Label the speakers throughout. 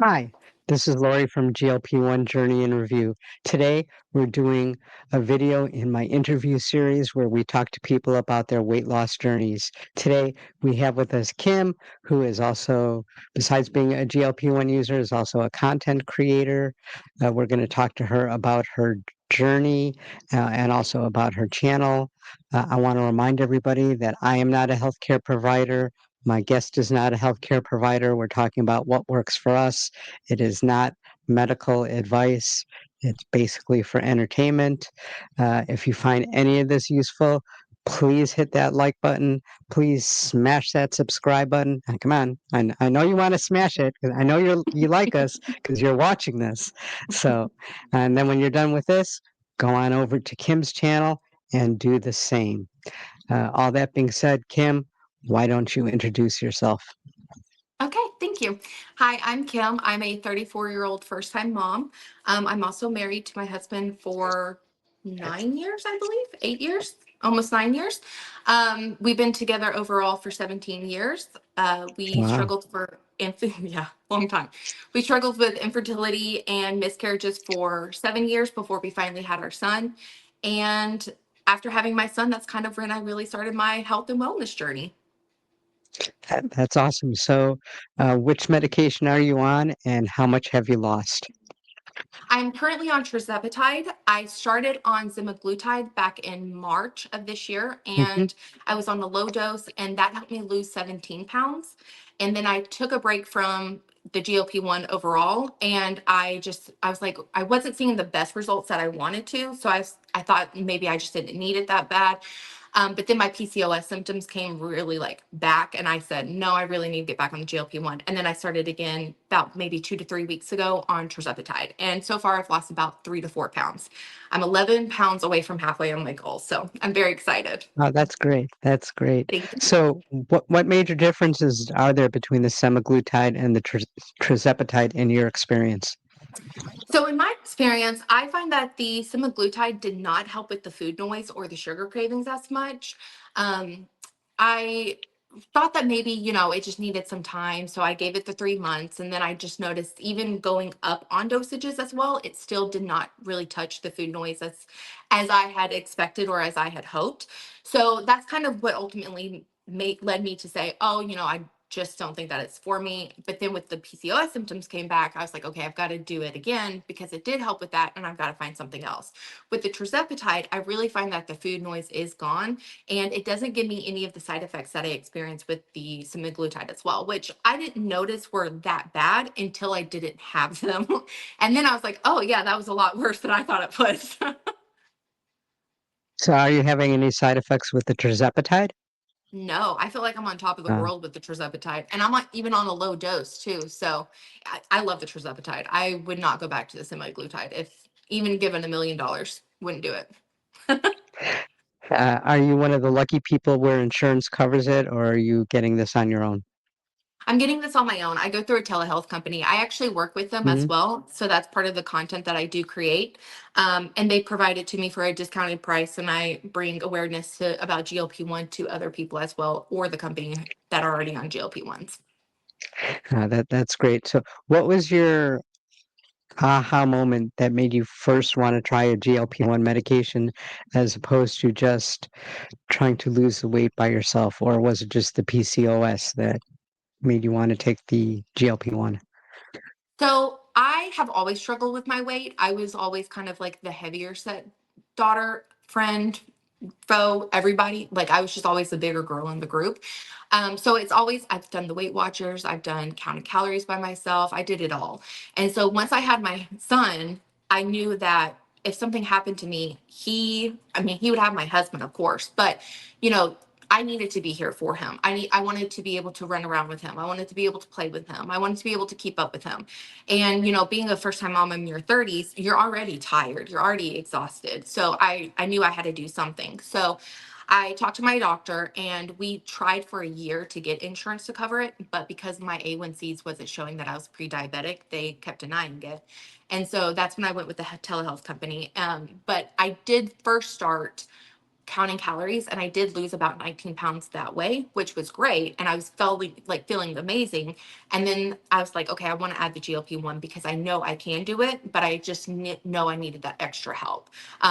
Speaker 1: Hi, this is Lori from GLP One Journey in Review. Today, we're doing a video in my interview series where we talk to people about their weight loss journeys. Today, we have with us Kim, who is also, besides being a GLP One user, is also a content creator. We're going to talk to her about her journey and also about her channel. I want to remind everybody that I am not a healthcare provider. My guest is not a healthcare provider. We're talking about what works for us. It is not medical advice. It's basically for entertainment. If you find any of this useful, please hit that like button. Please smash that subscribe button. Come on, I know you want to smash it because I know you like us because you're watching this. So, and then when you're done with this, go on over to Kim's channel and do the same. All that being said, Kim, why don't you introduce yourself?
Speaker 2: Okay, thank you. Hi, I'm Kim. I'm a 34-year-old first-time mom. I'm also married to my husband for 9 years, I believe, 8 years, almost 9 years. We've been together overall for 17 years. We
Speaker 1: Wow.
Speaker 2: struggled yeah, long time. We struggled with infertility and miscarriages for 7 years before we finally had our son. And after having my son, that's kind of when I really started my health and wellness journey.
Speaker 1: That's awesome. So, which medication are you on and how much have you lost?
Speaker 2: I'm currently on Tirzepatide. I started on Semaglutide back in March of this year,
Speaker 1: Hmm.
Speaker 2: and I was on a low dose, and that helped me lose 17 pounds. And then I took a break from the GLP-1 overall, and I was like, I wasn't seeing the best results that I wanted to. So I thought maybe I just didn't need it that bad. But then my PCOS symptoms came really like back, and I said, no, I really need to get back on the GLP-1. And then I started again about maybe 2 to 3 weeks ago on Tirzepatide. And so far, I've lost about 3 to 4 pounds. I'm 11 pounds away from halfway on my goal. So I'm very excited.
Speaker 1: Oh, that's great. That's great.
Speaker 2: Thank you.
Speaker 1: So, what major differences are there between the semaglutide and the tirzepatide in your experience?
Speaker 2: So in my experience, I find that the semaglutide did not help with the food noise or the sugar cravings as much. Um, I thought that maybe, it just needed some time. So I gave it the 3 months. And then I just noticed even going up on dosages as well, it still did not really touch the food noise as I had expected or as I had hoped. So that's kind of what ultimately led me to say, oh, I just don't think that it's for me. But then with the PCOS symptoms came back, I was like, okay, I've got to do it again because it did help with that, and I've got to find something else. With the Tirzepatide, I really find that the food noise is gone, and it doesn't give me any of the side effects that I experienced with the semaglutide as well, which I didn't notice were that bad until I didn't have them. And then I was like, oh yeah, that was a lot worse than I thought it was.
Speaker 1: So, are you having any side effects with the tirzepatide?
Speaker 2: No, I feel like I'm on top of the
Speaker 1: Uh,
Speaker 2: world with the Tirzepatide, and I'm even on a low dose too. So I love the Tirzepatide. I would not go back to the semaglutide if even given $1 million. Wouldn't do it.
Speaker 1: are you one of the lucky people where insurance covers it, or are you getting this on your own?
Speaker 2: I'm getting this on my own. I go through a telehealth company. I actually work with them as
Speaker 1: Hmm.
Speaker 2: well. So that's part of the content that I do create. And they provide it to me for a discounted price. And I bring awareness about GLP-1 to other people as well, or the company that are already on GLP-1s.
Speaker 1: That's great. So, what was your aha moment that made you first want to try a GLP-1 medication as opposed to just trying to lose the weight by yourself, or was it just the PCOS that made you want to take the GLP-1?
Speaker 2: So I have always struggled with my weight. I was always kind of like the heavier set daughter, friend, foe, everybody. Like I was just always the bigger girl in the group. So it's always, I've done the Weight Watchers, I've done counted calories by myself, I did it all. And so once I had my son, I knew that if something happened to me, he would have my husband, of course, but you know, I needed to be here for him. I wanted to be able to run around with him. I wanted to be able to play with him. I wanted to be able to keep up with him. And being a first time mom in your 30s, you're already tired. You're already exhausted. So I knew I had to do something. So I talked to my doctor, and we tried for a year to get insurance to cover it, but because my A1Cs wasn't showing that I was pre-diabetic, they kept denying it. And so that's when I went with the telehealth company. But I did first start counting calories, and I did lose about 19 pounds that way, which was great. And I was feeling amazing. And then I was like, okay, I want to add the GLP-1 because I know I can do it, but I just know I needed that extra help,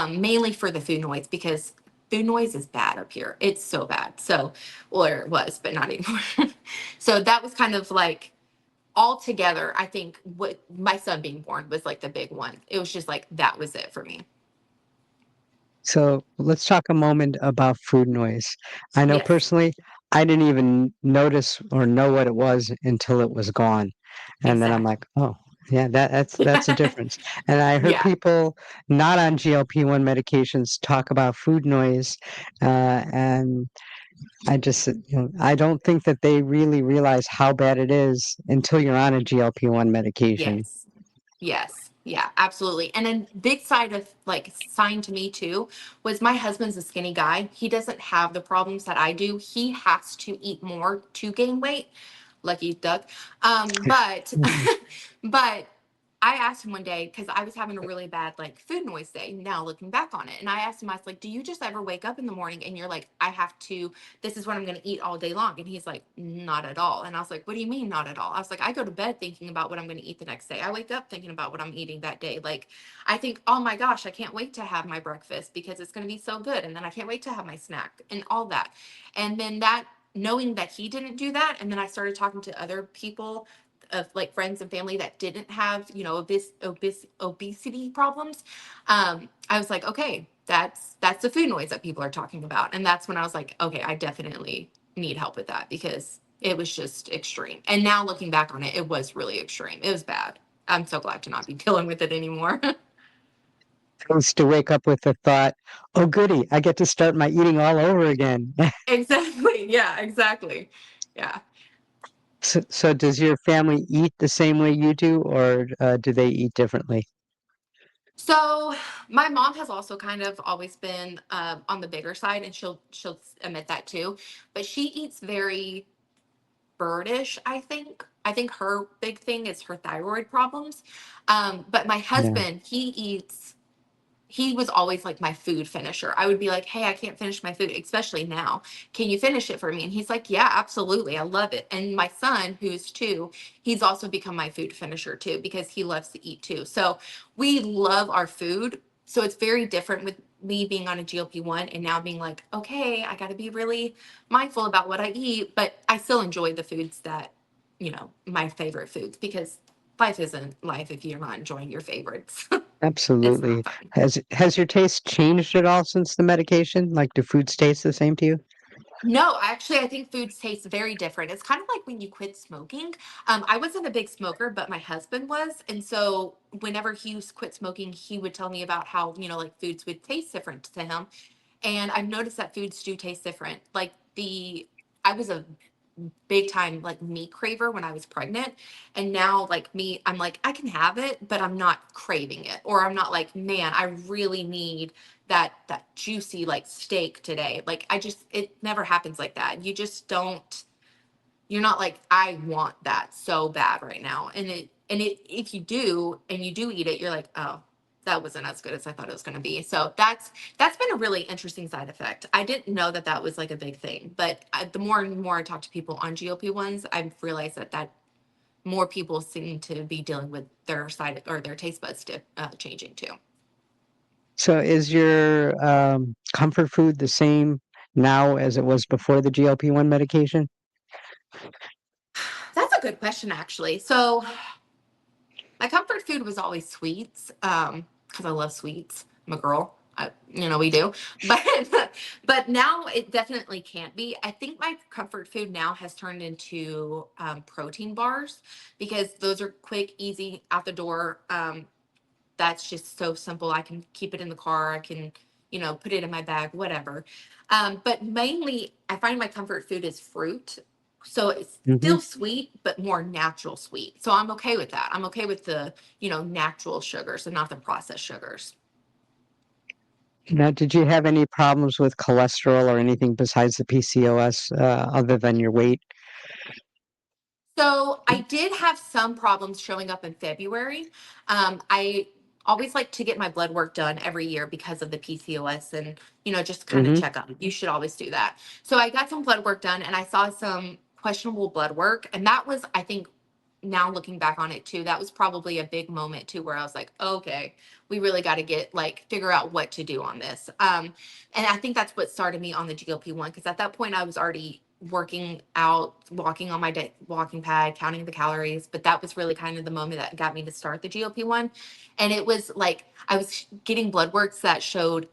Speaker 2: mainly for the food noise, because food noise is bad up here. It's so bad. So, or it was, but not anymore. So that was kind of like all together. I think what my son being born was like the big one. It was just like, that was it for me.
Speaker 1: So let's talk a moment about food noise. I know
Speaker 2: Yes,
Speaker 1: personally, I didn't even notice or know what it was until it was gone. And then I'm
Speaker 2: exactly.
Speaker 1: like, oh, yeah, that's a difference. And I heard
Speaker 2: Yeah.
Speaker 1: people not on GLP-1 medications talk about food noise, and I just, I don't think that they really realize how bad it is until you're on a GLP-1 medication.
Speaker 2: Yes. Yes. Yeah, absolutely. And then big side of like sign to me too was my husband's a skinny guy. He doesn't have the problems that I do. He has to eat more to gain weight. Lucky duck. But but I asked him one day because I was having a really bad like food noise day. Now looking back on it, and I asked him, I was like, "Do you just ever wake up in the morning and you're like, I have to? This is what I'm going to eat all day long?" And he's like, "Not at all." And I was like, "What do you mean, not at all?" I was like, "I go to bed thinking about what I'm going to eat the next day. I wake up thinking about what I'm eating that day. Like, I think, oh my gosh, I can't wait to have my breakfast because it's going to be so good, and then I can't wait to have my snack and all that." And then that knowing that he didn't do that, and then I started talking to other people of like friends and family that didn't have, obesity problems. I was like, okay, that's the food noise that people are talking about. And that's when I was like, okay, I definitely need help with that because it was just extreme. And now looking back on it, it was really extreme. It was bad. I'm so glad to not be dealing with it anymore.
Speaker 1: I used to wake up with the thought, oh, goody, I get to start my eating all over again.
Speaker 2: Exactly. Yeah, exactly. Yeah.
Speaker 1: So does your family eat the same way you do, or do they eat differently?
Speaker 2: So my mom has also kind of always been on the bigger side, and she'll admit that too. But she eats very birdish. I think her big thing is her thyroid problems. But my
Speaker 1: Yeah.
Speaker 2: husband, he was always like my food finisher. I would be like, "Hey, I can't finish my food, especially now. Can you finish it for me?" And he's like, "Yeah, absolutely. I love it." And my son, who's 2, he's also become my food finisher too because he loves to eat too. So we love our food. So it's very different with me being on a GLP-1 and now being like, "Okay, I got to be really mindful about what I eat, but I still enjoy the foods that, my favorite foods because life isn't life if you're not enjoying your favorites." It's not
Speaker 1: Absolutely.
Speaker 2: fun.
Speaker 1: Has your taste changed at all since the medication? Like, do foods taste the same to you?
Speaker 2: No, actually, I think foods taste very different. It's kind of like when you quit smoking. I wasn't a big smoker, but my husband was. And so whenever quit smoking, he would tell me about how, like foods would taste different to him. And I've noticed that foods do taste different. I was a big time like meat craver when I was pregnant. And now like meat, I'm like, I can have it, but I'm not craving it. Or I'm not like, man, I really need that juicy like steak today. Like it never happens like that. You just don't, you're not like, I want that so bad right now. And if you do and you do eat it, you're like, oh, that wasn't as good as I thought it was going to be. So that's been a really interesting side effect. I didn't know that that was like a big thing, but the more and more I talk to people on GLP-1s, I've realized that more people seem to be dealing with their side or their taste buds changing too.
Speaker 1: So is your comfort food the same now as it was before the GLP-1 medication?
Speaker 2: That's a good question, actually. So my comfort food was always sweets, because I love sweets. I'm a girl. We do. But but now it definitely can't be. I think my comfort food now has turned into protein bars because those are quick, easy, out the door. That's just so simple. I can keep it in the car. I can, put it in my bag, whatever. But mainly, I find my comfort food is fruit. So it's
Speaker 1: Hmm.
Speaker 2: still sweet, but more natural sweet. So I'm okay with that. I'm okay with the, natural sugars and not the processed sugars.
Speaker 1: Now, did you have any problems with cholesterol or anything besides the PCOS, other than your weight?
Speaker 2: So I did have some problems showing up in February. I always like to get my blood work done every year because of the PCOS and, just kind of
Speaker 1: Hmm.
Speaker 2: check up. You should always do that. So I got some blood work done and I saw some questionable blood work. And that was, I think, now looking back on it too, that was probably a big moment too, where I was like, okay, we really got to figure out what to do on this. And I think that's what started me on the GLP-1, because at that point I was already working out, walking on my walking pad, counting the calories. But that was really kind of the moment that got me to start the GLP-1. And it was like I was getting blood works that showed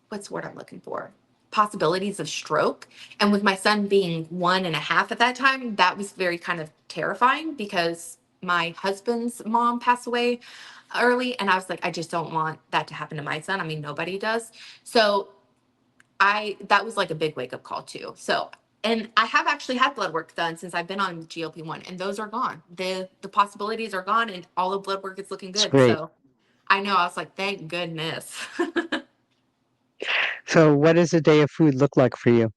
Speaker 2: what's the word I'm looking for? Possibilities of stroke. And with my son being 1.5 at that time, that was very kind of terrifying because my husband's mom passed away early. And I was like, I just don't want that to happen to my son. I mean, nobody does. So that was like a big wake up call too. So, and I have actually had blood work done since I've been on GLP-1, and those are gone. The possibilities are gone and all the blood work is looking
Speaker 1: It's
Speaker 2: good.
Speaker 1: great.
Speaker 2: So I know, I was like, thank goodness.
Speaker 1: So what does a day of food look like for you?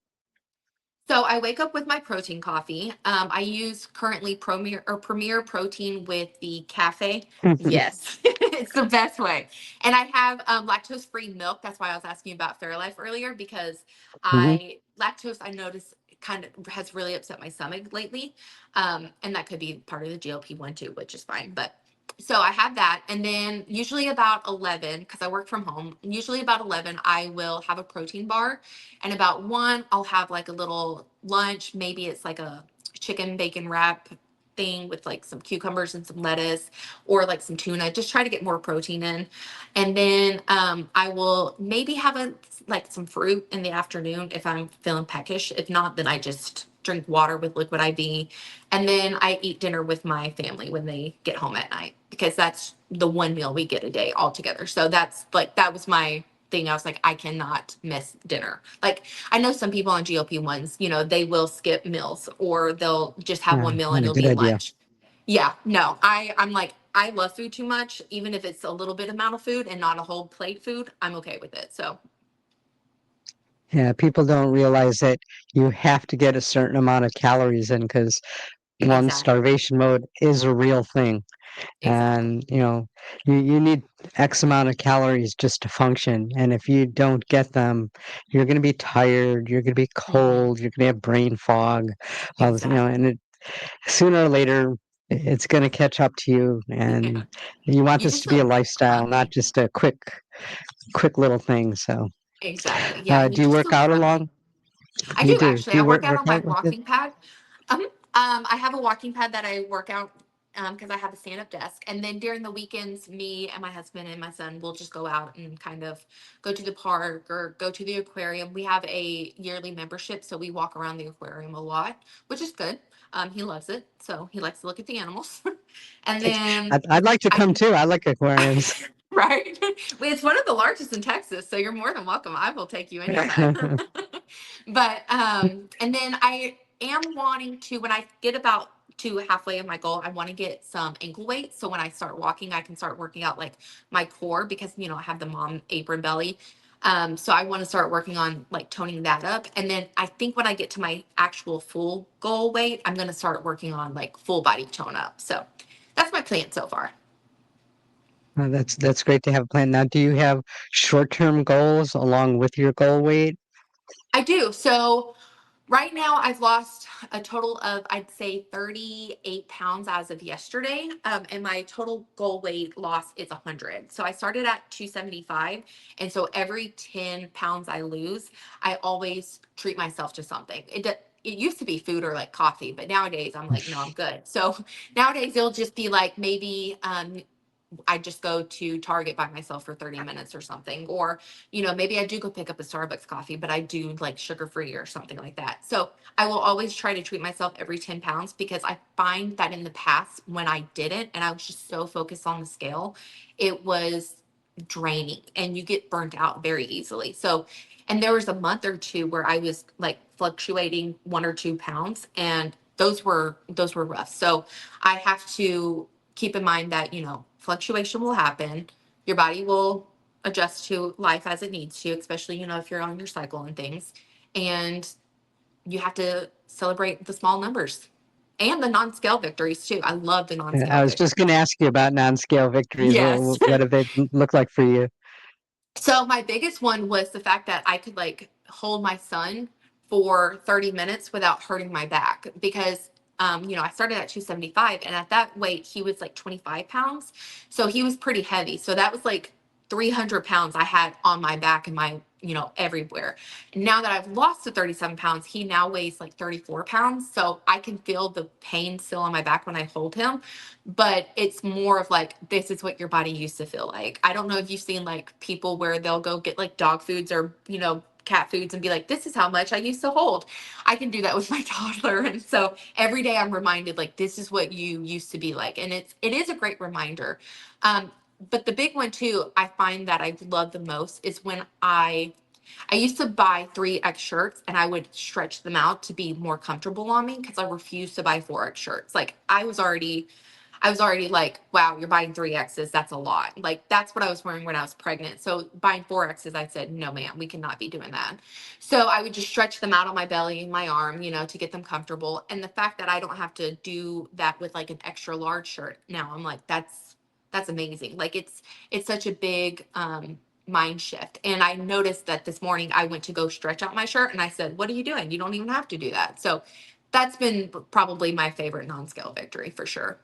Speaker 2: So I wake up with my protein coffee. I use currently Premier Protein with the cafe. Yes, it's the best way. And I have lactose-free milk. That's why I was asking you about Fairlife earlier, because
Speaker 1: Hmm.
Speaker 2: lactose I noticed kind of has really upset my stomach lately, and that could be part of the GLP-1 too, which is fine. But so I have that, and then usually about 11, because I work from home. Usually about 11, I will have a protein bar, and about 1, I'll have like a little lunch. Maybe it's like a chicken bacon wrap thing with like some cucumbers and some lettuce, or like some tuna. Just try to get more protein in. And then I will maybe have like some fruit in the afternoon if I'm feeling peckish. If not, then I just drink water with liquid IV. And then I eat dinner with my family when they get home at night, because that's the one meal we get a day all together. So that's like, that was my thing. I was like, I cannot miss dinner. Like, I know some people on GLP-1s, they will skip meals, or they'll just have
Speaker 1: Yeah,
Speaker 2: one meal and
Speaker 1: not a
Speaker 2: it'll
Speaker 1: good
Speaker 2: be
Speaker 1: idea.
Speaker 2: lunch. Yeah, no, I'm like, I love food too much. Even if it's a little bit amount of food and not a whole plate food, I'm okay with it. So
Speaker 1: Yeah, people don't realize that you have to get a certain amount of calories in because one,
Speaker 2: exactly,
Speaker 1: starvation mode is a real thing.
Speaker 2: exactly.
Speaker 1: And, you need X amount of calories just to function. And if you don't get them, you're going to be tired, you're going to be
Speaker 2: Hmm.
Speaker 1: cold, you're going to have brain fog,
Speaker 2: Exactly.
Speaker 1: and sooner or later, it's going to catch up to you.
Speaker 2: Yeah.
Speaker 1: And you want
Speaker 2: You
Speaker 1: this
Speaker 2: just
Speaker 1: to be a
Speaker 2: feel
Speaker 1: lifestyle, not
Speaker 2: crummy.
Speaker 1: just a quick little thing. So,
Speaker 2: Exactly. Yeah. And you
Speaker 1: do you
Speaker 2: just
Speaker 1: work
Speaker 2: feel
Speaker 1: out
Speaker 2: crummy.
Speaker 1: along?
Speaker 2: I
Speaker 1: You
Speaker 2: do
Speaker 1: do.
Speaker 2: actually.
Speaker 1: Do
Speaker 2: I
Speaker 1: you
Speaker 2: work out
Speaker 1: work
Speaker 2: on my
Speaker 1: out with it?
Speaker 2: walking pad. I have a walking pad that I work out because I have a stand-up desk. And then during the weekends, me and my husband and my son will just go out and kind of go to the park or go to the aquarium. We have a yearly membership, so we walk around the aquarium a lot, which is good. He loves it, so he likes to look at the animals. And then
Speaker 1: I'd like to come
Speaker 2: I
Speaker 1: too. I like aquariums.
Speaker 2: right? Well, it's one of the largest in Texas, so you're more than welcome. I will take you anytime. But and then I am wanting to, when I get about to halfway of my goal, I want to get some ankle weights. So when I start walking, I can start working out like my core, because I have the mom apron belly. So I want to start working on like toning that up. And then I think when I get to my actual full goal weight, I'm going to start working on like full body tone up. So that's my plan so far.
Speaker 1: That's great to have a plan. Now, do you have short-term goals along with your goal weight?
Speaker 2: I do. So right now, I've lost a total of, I'd say, 38 pounds as of yesterday. And my total goal weight loss is 100. So I started at 275. And so every 10 pounds I lose, I always treat myself to something. It used to be food or like coffee, but nowadays I'm like, no, I'm good. So nowadays it'll just be like maybe I just go to Target by myself for 30 minutes or something. Or, maybe I do go pick up a Starbucks coffee, but I do like sugar free or something like that. So I will always try to treat myself every 10 pounds, because I find that in the past when I didn't and I was just so focused on the scale, it was draining and you get burnt out very easily. So, and there was a month or two where I was like fluctuating 1 or 2 pounds, and those were rough. So I have to keep in mind that, fluctuation will happen. Your body will adjust to life as it needs to, especially, if you're on your cycle and things. And you have to celebrate the small numbers. And the non-scale victories too. I love the
Speaker 1: I
Speaker 2: non-scale
Speaker 1: was just going
Speaker 2: victories.
Speaker 1: to ask you about non-scale victories.
Speaker 2: Yes.
Speaker 1: What have they look like for you?
Speaker 2: So my biggest one was the fact that I could like hold my son for 30 minutes without hurting my back because I started at 275 and at that weight he was like 25 pounds. So he was pretty heavy. So that was like 300 pounds I had on my back and my, everywhere. And now that I've lost to 37 pounds, he now weighs like 34 pounds. So I can feel the pain still on my back when I hold him, but it's more of like this is what your body used to feel like. I don't know if you've seen like people where they'll go get like dog foods or cat foods and be like, this is how much I used to hold. I can do that with my toddler. And so every day I'm reminded like this is what you used to be like. And it is a great reminder. But the big one too, I find that I love the most is when I used to buy 3X shirts and I would stretch them out to be more comfortable on me because I refused to buy 4X shirts. Like I was already like, wow, you're buying 3Xs. That's a lot. Like that's what I was wearing when I was pregnant. So buying 4Xs, I said, no, ma'am, we cannot be doing that. So I would just stretch them out on my belly and my arm, to get them comfortable. And the fact that I don't have to do that with like an extra large shirt now, I'm like, that's amazing. Like it's such a big mind shift. And I noticed that this morning I went to go stretch out my shirt and I said, what are you doing? You don't even have to do that. So that's been probably my favorite non-scale victory for sure.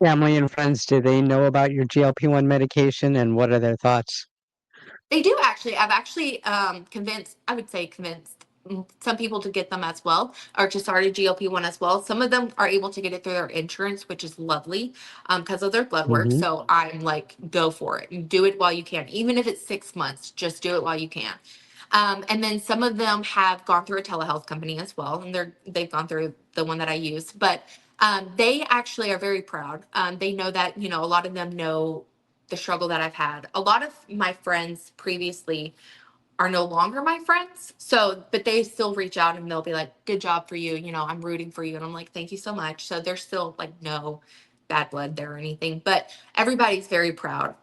Speaker 1: Family and friends, do they know about your GLP-1 medication and what are their thoughts?
Speaker 2: They do actually. I've actually I would say convinced some people to get them as well, or to start a GLP-1 as well. Some of them are able to get it through their insurance, which is lovely because of their blood work.
Speaker 1: Hmm.
Speaker 2: So I'm like, go for it and do it while you can. Even if it's 6 months, just do it while you can. And then some of them have gone through a telehealth company as well, and they've gone through the one that I use. But they actually are very proud. They know that a lot of them know the struggle that I've had. A lot of my friends previously are no longer my friends. So, but they still reach out and they'll be like, good job for you. I'm rooting for you. And I'm like, thank you so much. So there's still like no bad blood there or anything, but everybody's very proud.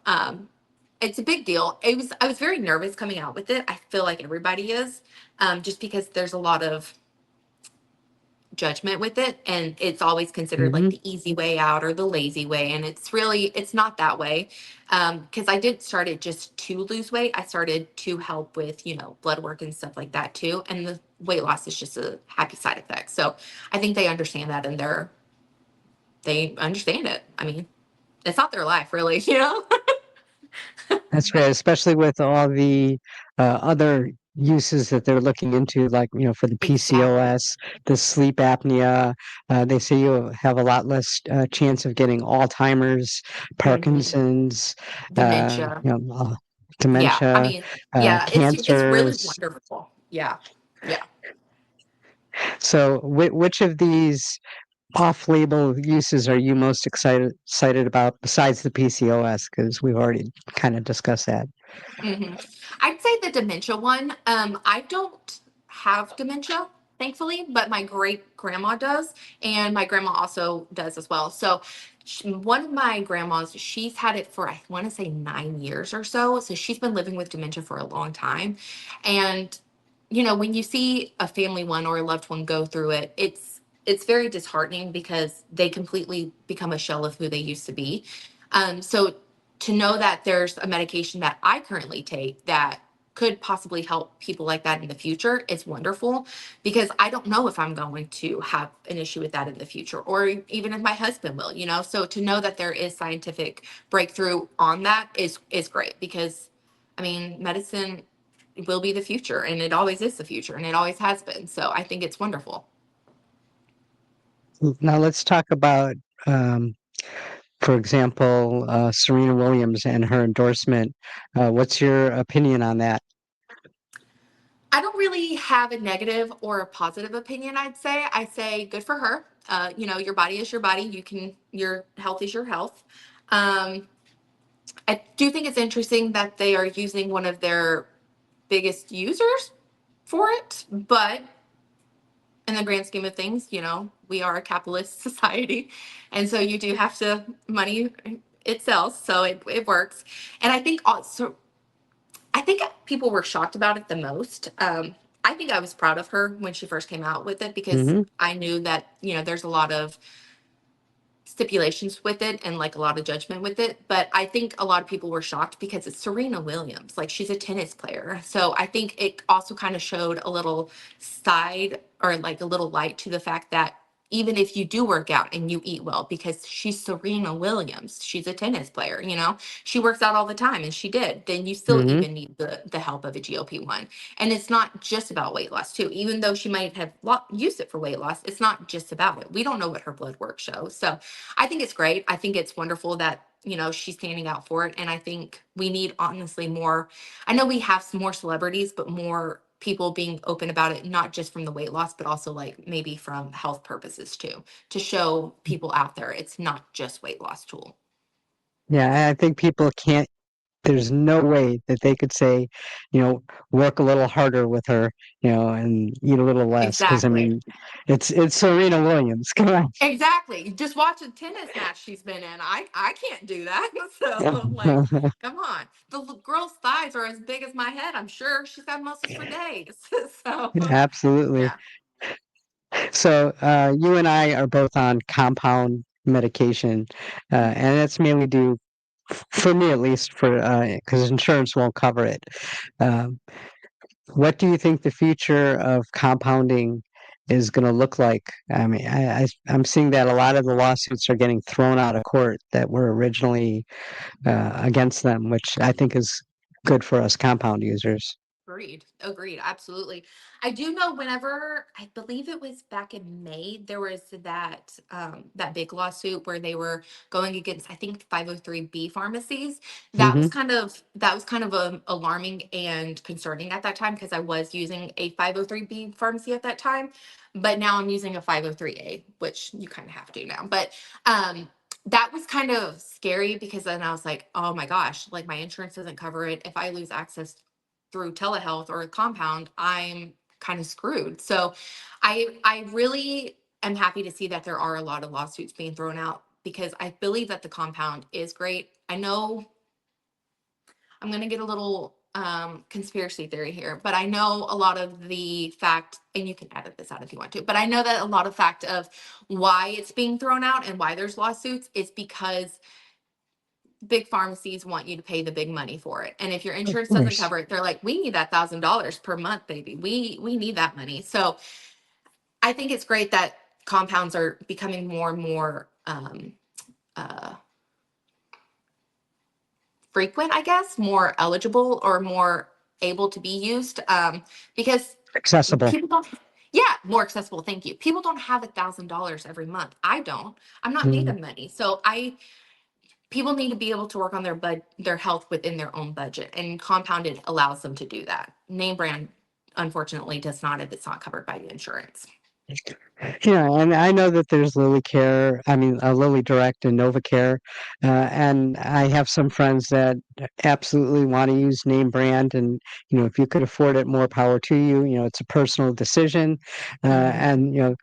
Speaker 2: It's a big deal. I was very nervous coming out with it. I feel like everybody is, just because there's a lot of judgment with it and it's always considered like
Speaker 1: Hmm.
Speaker 2: the easy way out or the lazy way, and it's not that way. Because I did start it just to lose weight. I started to help with blood work and stuff like that too, and the weight loss is just a happy side effect. So I think they understand that, and they understand it. I mean, it's not their life really,
Speaker 1: That's great, especially with all the other uses that they're looking into, like, for the
Speaker 2: Exactly.
Speaker 1: PCOS, the sleep apnea. They say you have a lot less chance of getting Alzheimer's,
Speaker 2: Hmm.
Speaker 1: Parkinson's,
Speaker 2: Dementia. Yeah, I
Speaker 1: dementia,
Speaker 2: mean, yeah, it's really
Speaker 1: cancers.
Speaker 2: wonderful. Yeah. Yeah.
Speaker 1: So, which of these off-label uses are you most excited about besides the PCOS? Because we've already kind of discussed that.
Speaker 2: Hmm. I'd say the dementia one. I don't have dementia, thankfully, but my great grandma does, and my grandma also does as well. So, one of my grandmas, she's had it for I want to say 9 years or so. So she's been living with dementia for a long time, and when you see a family one or a loved one go through it, it's very disheartening because they completely become a shell of who they used to be. So to know that there's a medication that I currently take that could possibly help people like that in the future is wonderful, because I don't know if I'm going to have an issue with that in the future, or even if my husband will. So to know that there is scientific breakthrough on that is great, because I mean, medicine will be the future, and it always is the future, and it always has been. So I think it's wonderful.
Speaker 1: Now let's talk about, um, for example, Serena Williams and her endorsement. What's your opinion on that?
Speaker 2: I don't really have a negative or a positive opinion, I'd say. I say good for her. Your body is your body. Your health is your health. Um, I do think it's interesting that they are using one of their biggest users for it, but in the grand scheme of things, we are a capitalist society. And so you do have to, money it sells, so it works. And I think also, I think people were shocked about it the most. I think I was proud of her when she first came out with it because
Speaker 1: Hmm.
Speaker 2: I knew that, there's a lot of stipulations with it and like a lot of judgment with it. But I think a lot of people were shocked because it's Serena Williams. Like she's a tennis player. So I think it also kind of showed a little side or like a little light to the fact that even if you do work out and you eat well, because she's Serena Williams, she's a tennis player, she works out all the time and she did, then you still
Speaker 1: Hmm.
Speaker 2: even need the help of a GLP-1. And it's not just about weight loss too. Even though she might have used it for weight loss, it's not just about it. We don't know what her blood work shows. So I think it's great. I think it's wonderful that, she's standing out for it. And I think we need honestly more. I know we have some more celebrities, but more people being open about it, not just from the weight loss, but also like maybe from health purposes too, to show people out there it's not just weight loss tool.
Speaker 1: Yeah, I think people can't. There's no way that they could say, you know, work a little harder with her, and eat a little less. Because I
Speaker 2: Exactly.
Speaker 1: mean, it's Serena Williams. Come on.
Speaker 2: Exactly. Just watch a tennis match she's been in. I can't do that. So like, come on. The girl's thighs are as big as my head. I'm sure she's had muscles for days. So
Speaker 1: Absolutely.
Speaker 2: yeah.
Speaker 1: So you and I are both on compound medication,
Speaker 2: Mhm.
Speaker 1: and it's mainly due, for me at least, for because insurance won't cover it. Um, what do you think the future of compounding is going to look like? I mean, I'm seeing that a lot of the lawsuits are getting thrown out of court that were originally against them, which I think is good for us compound users.
Speaker 2: Agreed. Agreed. Absolutely. I do know whenever I believe it was back in May, there was that big lawsuit where they were going against I think 503B pharmacies.
Speaker 1: Hmm.
Speaker 2: That was kind of alarming and concerning at that time because I was using a 503B pharmacy at that time, but now I'm using a 503A, which you kind of have to now. But that was kind of scary because then I was like, oh my gosh, like my insurance doesn't cover it. If I lose access through telehealth or a compound, I'm kind of screwed. So I really am happy to see that there are a lot of lawsuits being thrown out because I believe that the compound is great. I know I'm going to get a little conspiracy theory here, but I know a lot of the fact, and you can edit this out if you want to, but I know that a lot of fact of why it's being thrown out and why there's lawsuits is because big pharmacies want you to pay the big money for it. And if your
Speaker 1: Of
Speaker 2: insurance doesn't
Speaker 1: course.
Speaker 2: cover it, they're like, we need that $1,000 per month, baby. We need that money. So I think it's great that compounds are becoming more and more uh, frequent, I guess, more eligible or more able to be used because
Speaker 1: Accessible.
Speaker 2: people don't. Yeah, more accessible. Thank you. People don't have $1,000 every month. I don't. I'm not made
Speaker 1: Mm.
Speaker 2: of money, so I people need to be able to work on their health within their own budget, and compounded allows them to do that. Name brand unfortunately does not if it's not covered by the insurance.
Speaker 1: Yeah, and I know that there's Lily Care, I mean, Lily Direct and NovaCare, and I have some friends that absolutely want to use name brand, and if you could afford it, more power to you. It's a personal decision,
Speaker 2: Hmm.
Speaker 1: and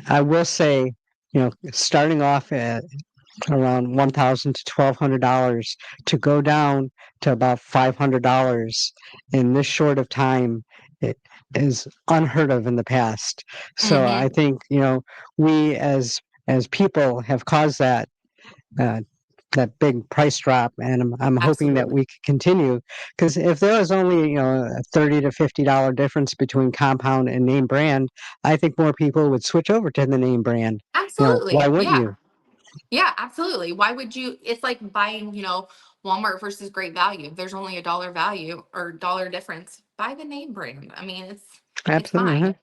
Speaker 1: I will say, starting off at around 1,000 to $1,200 to go down to about $500 in this short of time, it is unheard of in the past. So I
Speaker 2: Hmm.
Speaker 1: think we as people have caused uh, that big price drop, and I'm hoping that
Speaker 2: Absolutely.
Speaker 1: we can continue, because if there was only a $30 to $50 difference between compound and name brand, I think more people would switch over to the name brand. Why
Speaker 2: Absolutely.
Speaker 1: wouldn't
Speaker 2: Yeah.
Speaker 1: you?
Speaker 2: Yeah, absolutely. Why would you? It's like buying, Walmart versus Great Value. If there's only a dollar value or dollar difference, buy the name brand. I mean, it's
Speaker 1: Absolutely.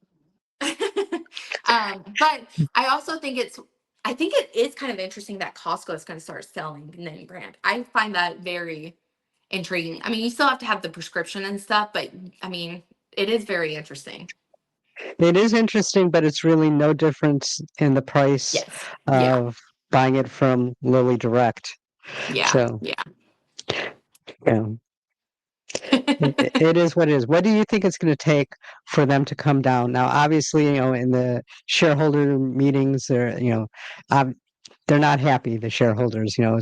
Speaker 2: fine. But I also think I think it is kind of interesting that Costco is going to start selling name brand. I find that very intriguing. I mean, you still have to have the prescription and stuff, but I mean, it is very interesting.
Speaker 1: It is interesting, but it's really no difference in the price
Speaker 2: Yes. Yeah.
Speaker 1: of buying it from Lily Direct.
Speaker 2: Yeah.
Speaker 1: So,
Speaker 2: Yeah.
Speaker 1: yeah, it is what it is. What do you think it's going to take for them to come down? Now, obviously, in the shareholder meetings, um, they're not happy. The shareholders,
Speaker 2: Yeah.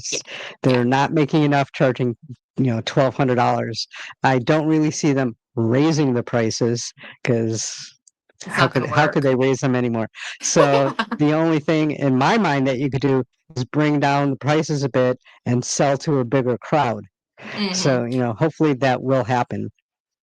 Speaker 1: they're
Speaker 2: Yeah.
Speaker 1: not making enough, charging $1,200. I don't really see them raising the prices because
Speaker 2: It's not going to
Speaker 1: how could
Speaker 2: work.
Speaker 1: they raise them anymore? So the only thing in my mind that you could do is bring down the prices a bit and sell to a bigger crowd.
Speaker 2: Hmm.
Speaker 1: So, hopefully that will happen.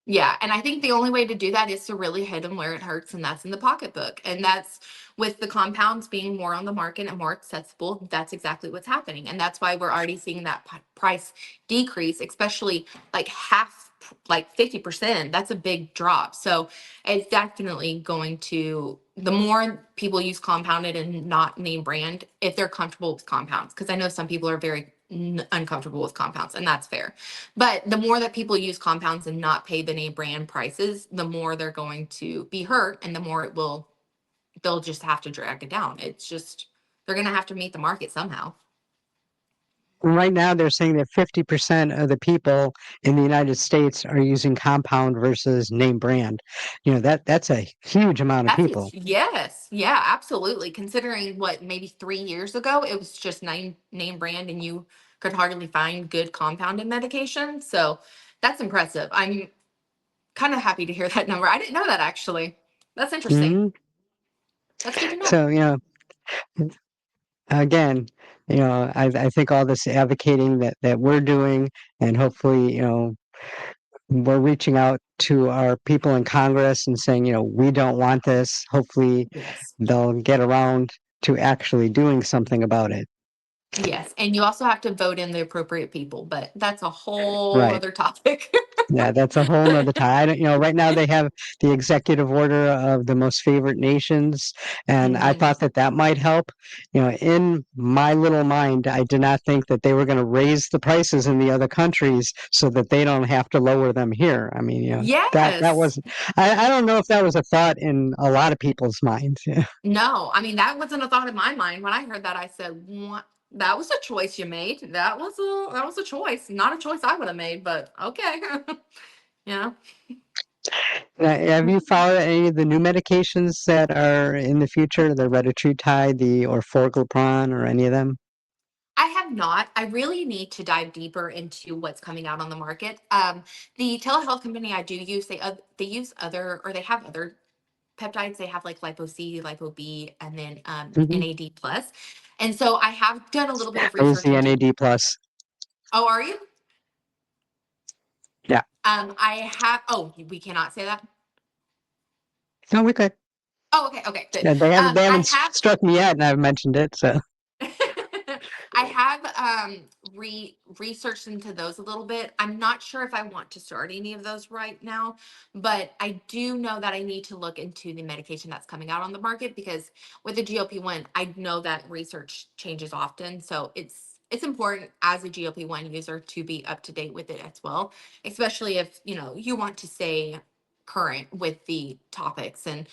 Speaker 2: Yeah, and I think the only way to do that is to really hit them where it hurts, and that's in the pocketbook. And that's with the compounds being more on the market and more accessible. That's exactly what's happening, and that's why we're already seeing that price decrease, especially like half, like 50%. That's a big drop. So it's definitely going to. The more people use compounded and not name brand, if they're comfortable with compounds, because I know some people are very uncomfortable with compounds, and that's fair. But the more that people use compounds and not pay the name brand prices, the more they're going to be hurt, and the more they'll just have to drag it down. It's just, they're going to have to meet the market somehow.
Speaker 1: Right now, they're saying that 50% of the people in the United States are using compound versus name brand. That's a huge amount of
Speaker 2: That's
Speaker 1: people.
Speaker 2: it. Yes. Yeah, absolutely. Considering what, maybe 3 years ago, it was just name brand and you could hardly find good compounded medication. So that's impressive. I'm kind of happy to hear that number. I didn't know that actually. That's interesting.
Speaker 1: Hmm.
Speaker 2: That's good to know.
Speaker 1: So, again, I think all this advocating that we're doing, and hopefully, we're reaching out to our people in Congress and saying, we don't want this. Hopefully,
Speaker 2: Yes.
Speaker 1: they'll get around to actually doing something about it.
Speaker 2: Yes, and you also have to vote in the appropriate people, but that's a whole
Speaker 1: Right.
Speaker 2: other topic.
Speaker 1: Yeah, that's a whole nother time. I don't, right now they have the executive order of the most favorite nations, and I
Speaker 2: Hmm.
Speaker 1: thought that might help. In my little mind, I did not think that they were going to raise the prices in the other countries so that they don't have to lower them here. I mean, that
Speaker 2: Yes.
Speaker 1: was, I don't know if that was a thought in a lot of people's minds.
Speaker 2: No, I mean that wasn't a thought in my mind. When I heard that, I said, "What? That was a choice you made. That was a choice. Not a choice I would have made, but okay." Yeah.
Speaker 1: Have you followed any of the new medications that are in the future, the retatrutide, the orforglipron, or any of them?
Speaker 2: I have not. I really need to dive deeper into what's coming out on the market. The telehealth company I do use, they use other, or they have other peptides. They have like lipo C, lipo B, and then
Speaker 1: Hmm.
Speaker 2: NAD plus. And so I have done a little bit of
Speaker 1: It was
Speaker 2: research
Speaker 1: the
Speaker 2: into.
Speaker 1: NAD plus.
Speaker 2: Oh, are you?
Speaker 1: Yeah.
Speaker 2: I have. Oh, we cannot say that.
Speaker 1: No, we could.
Speaker 2: Oh, okay, okay, good.
Speaker 1: Yeah, they
Speaker 2: I
Speaker 1: haven't
Speaker 2: have.
Speaker 1: struck me yet, and I've mentioned it. So
Speaker 2: I have researched into those a little bit. I'm not sure if I want to start any of those right now, but I do know that I need to look into the medication that's coming out on the market, because with the GLP-1, I know that research changes often. So it's important as a GLP-1 user to be up to date with it as well, especially if you want to stay current with the topics. And